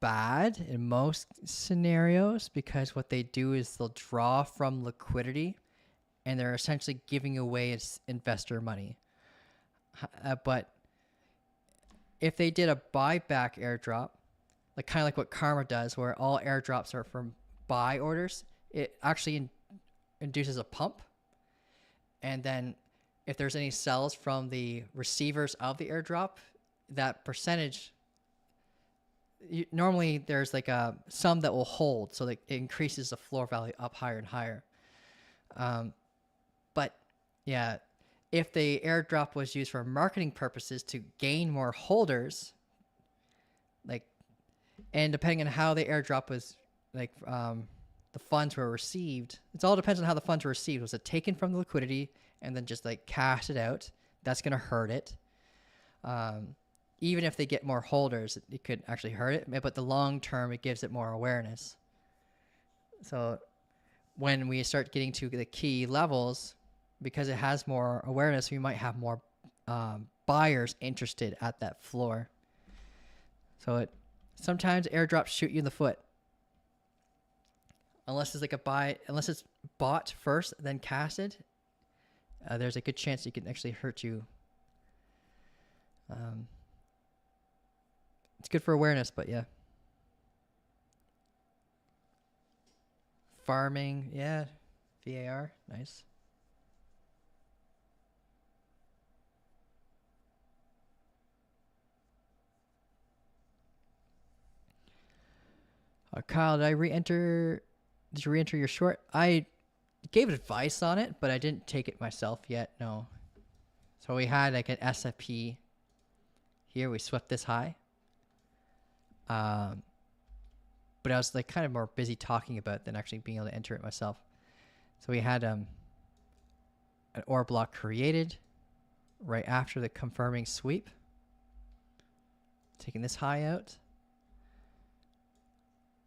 bad in most scenarios because what they do is they'll draw from liquidity and they're essentially giving away its investor money. But if they did a buyback airdrop, like kind of like what Karma does, where all airdrops are from buy orders, it actually induces a pump. And then if there's any sells from the receivers of the airdrop, that percentage, normally there's like some that will hold, so that it increases the floor value up higher and higher. But yeah, if the airdrop was used for marketing purposes to gain more holders, like, and depending on how the airdrop was, like, the funds were received, it all depends on how the funds were received. Was it taken from the liquidity and then just like cashed it out? That's going to hurt it. Even if they get more holders, it could actually hurt it. But the long term, it gives it more awareness. So when we start getting to the key levels, because it has more awareness, we might have more buyers interested at that floor. So sometimes airdrops shoot you in the foot. Unless it's like a buy, unless it's bought first, then casted, there's a good chance it can actually hurt you. It's good for awareness, but yeah. Farming, yeah. VAR, nice. Kyle, did you re-enter your short? I gave advice on it, but I didn't take it myself yet, no. So we had like an SFP here. We swept this high. But I was like kind of more busy talking about it than actually being able to enter it myself. So we had an OR block created right after the confirming sweep. Taking this high out.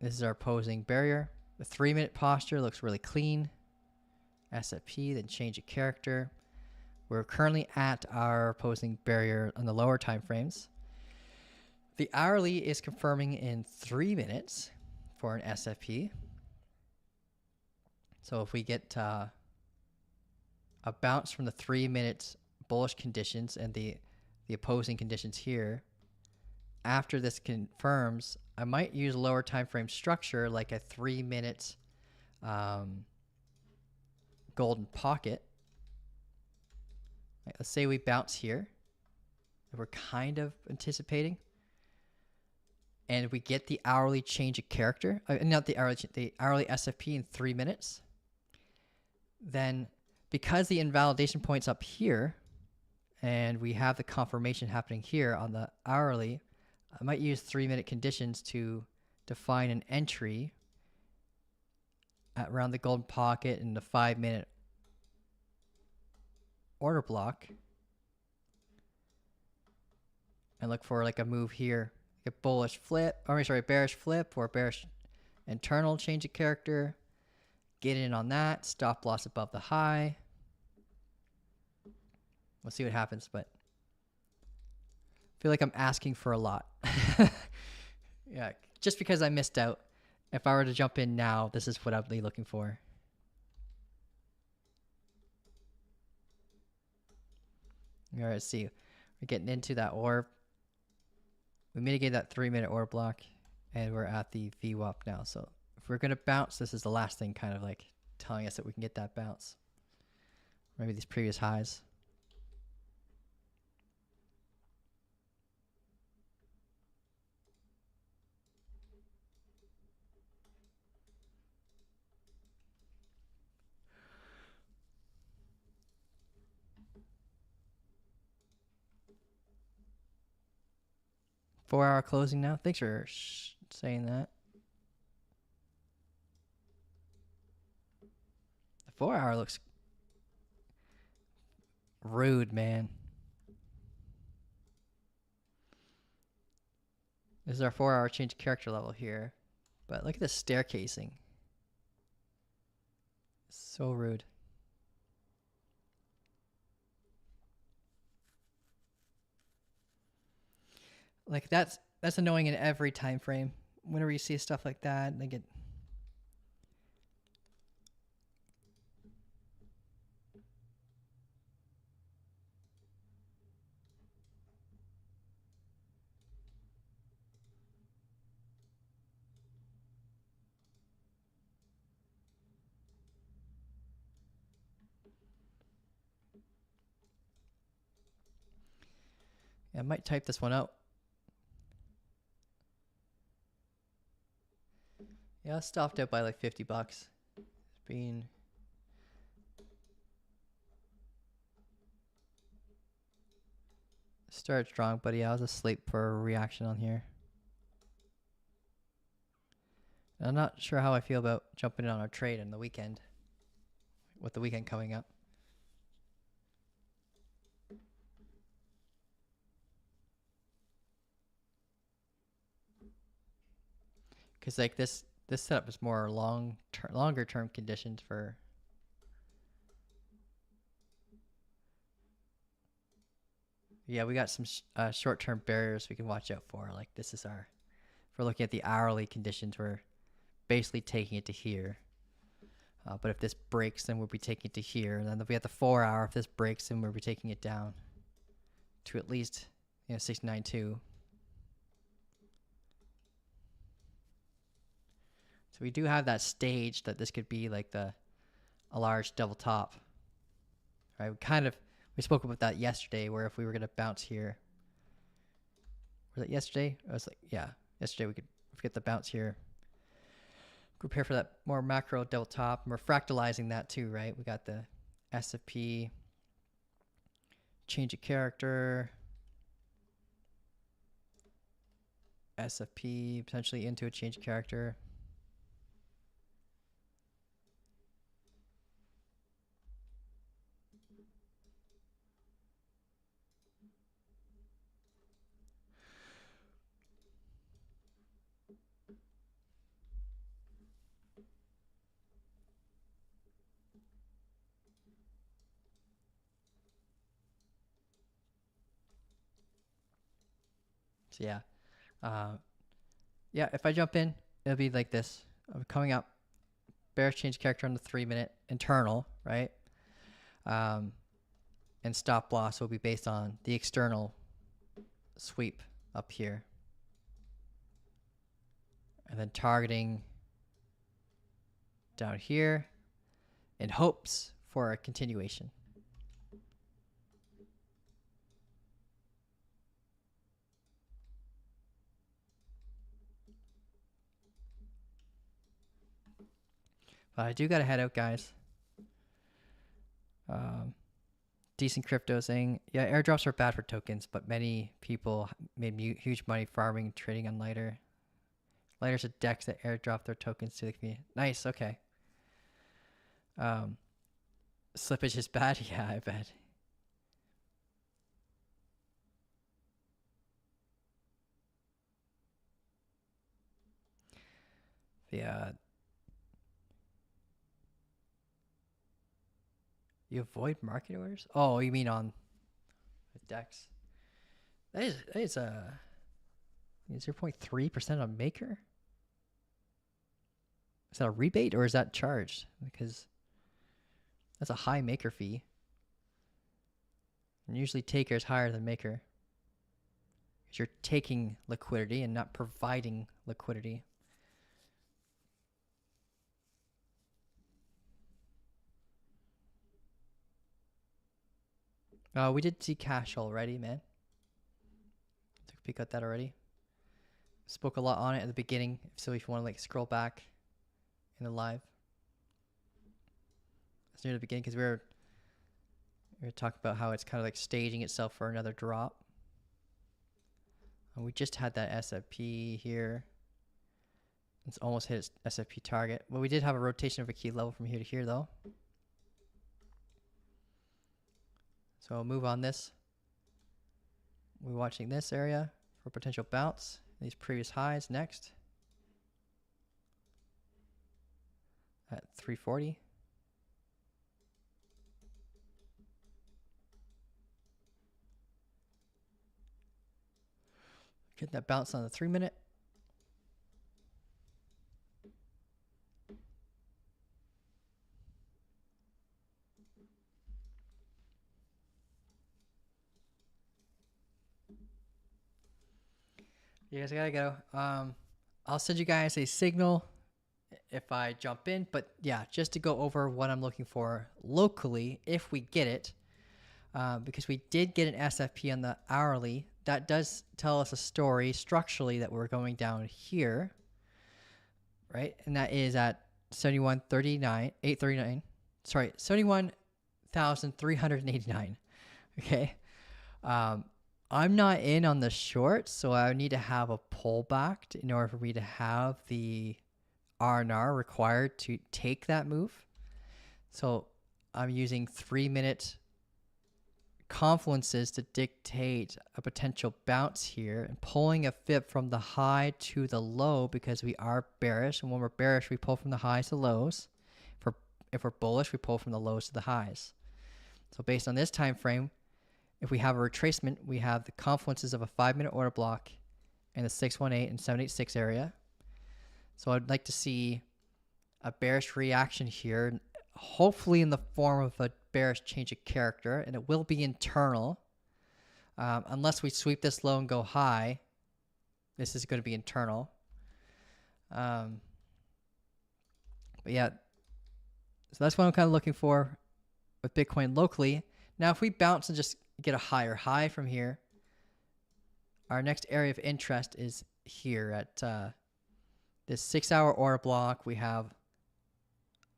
This is our opposing barrier. The 3-minute posture looks really clean. SFP, then change of character. We're currently at our opposing barrier on the lower time frames. The hourly is confirming in 3 minutes for an SFP. So if we get a bounce from the 3-minute bullish conditions and the opposing conditions here, after this confirms, I might use lower time frame structure like a 3-minute golden pocket. Right, let's say we bounce here. We're kind of anticipating. And we get the hourly change of character, not the hourly SFP in 3 minutes. Then because the invalidation point's up here, and we have the confirmation happening here on the hourly, I might use 3-minute conditions to define an entry at around the golden pocket in the 5-minute order block, and look for like a move here, like a bullish flip, or sorry, bearish flip or bearish internal change of character. Get in on that. Stop loss above the high. We'll see what happens, but I feel like I'm asking for a lot. Yeah, just because I missed out. If I were to jump in now, this is what I'd be looking for. All right, let's see. We're getting into that orb. We mitigated that 3-minute orb block, and we're at the VWAP now. So if we're going to bounce, this is the last thing kind of like telling us that we can get that bounce. Maybe these previous highs. Four-hour closing now. Thanks for saying that. The 4-hour looks rude, man. This is our 4-hour change of character level here. But look at this staircasing. So rude. Like that's annoying in every time frame. Whenever you see stuff like that, they get I might type this one out. Yeah, I stopped out by like $50. It's been started strong, but yeah, I was asleep for a reaction on here. I'm not sure how I feel about jumping in on our trade in the weekend, with the weekend coming up. Because like this setup is more longer term conditions for. Yeah, we got some short term barriers we can watch out for. Like this is our, if we're looking at the hourly conditions, we're basically taking it to here. But if this breaks, then we'll be taking it to here. And then if we have the 4-hour, if this breaks, then we'll be taking it down to at least 69.2. So we do have that stage that this could be like a large double top. Right? We spoke about that yesterday, where if we were going to bounce here. Was it yesterday? I was like, yeah, yesterday we could get the bounce here. Prepare for that more macro double top. And we're fractalizing that too, right? We got the SFP, change of character, SFP potentially into a change of character. So yeah, if I jump in, it'll be like this. I'm coming up, bearish change character on the 3-minute internal, right? And stop loss will be based on the external sweep up here. And then targeting down here in hopes for a continuation. But I do got to head out, guys. Decent crypto saying, yeah, airdrops are bad for tokens, but many people made huge money farming, trading on Lighter. Lighter's a DEX that airdrop their tokens to the community. Nice, okay. Slippage is bad? Yeah, I bet. Yeah. You avoid market orders? Oh, you mean on the DEX? That is 0.3% on Maker? Is that a rebate or is that charged? Because that's a high Maker fee. And usually Taker is higher than Maker. Because you're taking liquidity and not providing liquidity. We did Zcash already, man. Took a peek at that already. Spoke a lot on it at the beginning, so if you want to like scroll back in the live. It's near the beginning because we were talking about how it's kind of like staging itself for another drop. And we just had that SFP here. It's almost hit its SFP target. Well, we did have a rotation of a key level from here to here though. So I'll move on this. We're watching this area for potential bounce. These previous highs next. At 340. Getting that bounce on the 3-minute. You guys gotta go. I'll send you guys a signal if I jump in, but yeah, just to go over what I'm looking for locally if we get it, because we did get an SFP on the hourly. That does tell us a story structurally that we're going down here, right? And that is at 839. Sorry, 71,389. Okay. I'm not in on the short, so I need to have a pullback in order for me to have the R&R required to take that move. So I'm using 3-minute confluences to dictate a potential bounce here and pulling a fib from the high to the low because we are bearish. And when we're bearish, we pull from the highs to lows. If we're bullish, we pull from the lows to the highs. So based on this time frame, if we have a retracement, we have the confluences of a 5-minute order block in the 618 and 786 area. So I'd like to see a bearish reaction here, hopefully in the form of a bearish change of character, and it will be internal. Unless we sweep this low and go high, this is going to be internal. But yeah, so that's what I'm kind of looking for with Bitcoin locally. Now, if we bounce and just get a higher high from here, our next area of interest is here at this 6-hour order block. We have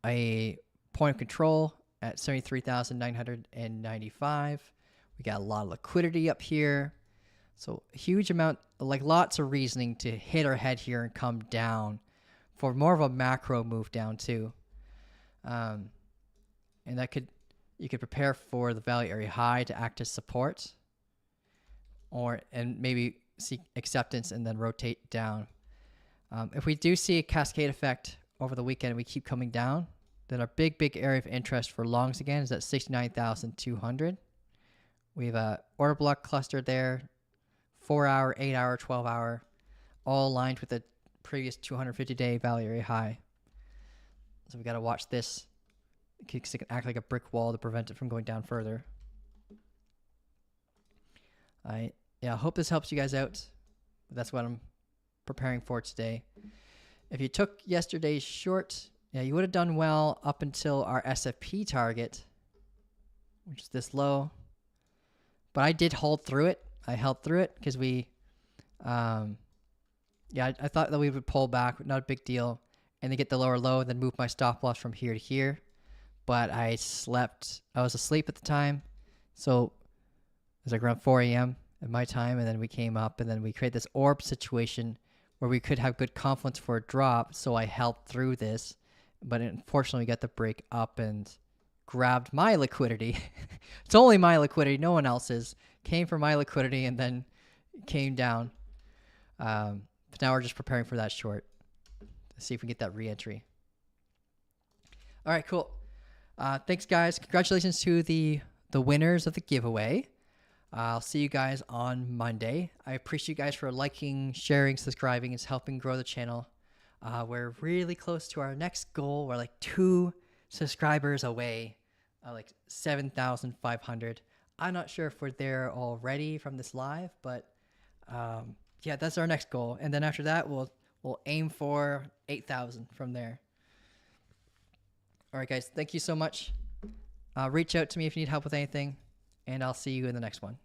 a point of control at 73,995. We got a lot of liquidity up here. So a huge amount, like lots of reasoning to hit our head here and come down for more of a macro move down too. And that you could prepare for the value area high to act as support, and maybe seek acceptance and then rotate down. If we do see a cascade effect over the weekend and we keep coming down, then our big area of interest for longs again is at 69,200. We have a order block cluster there, 4-hour, 8-hour, 12-hour, all aligned with the previous 250-day value area high. So we got to watch this. It can act like a brick wall to prevent it from going down further. Yeah, I hope this helps you guys out. That's what I'm preparing for today. If you took yesterday's short, yeah, you would have done well up until our SFP target, which is this low. But I did hold through it. I held through it because we, I thought that we would pull back, not a big deal, and then get the lower low, then move my stop loss from here to here. But I slept. I was asleep at the time, So it was like around 4 a.m. at my time, and then we came up, and then we created this orb situation where we could have good confidence for a drop. So I held through this, but unfortunately we got the break up and grabbed my liquidity. It's only my liquidity, no one else's. Came for my liquidity and then came down. But now we're just preparing for that short to see if we get that re-entry. All right, cool. Thanks, guys. Congratulations to the winners of the giveaway. I'll see you guys on Monday. I appreciate you guys for liking, sharing, subscribing. It's helping grow the channel. We're really close to our next goal. We're like 2 subscribers away, like 7,500. I'm not sure if we're there already from this live, but yeah, that's our next goal. And then after that, we'll aim for 8,000 from there. All right, guys. Thank you so much. Reach out to me if you need help with anything, and I'll see you in the next one.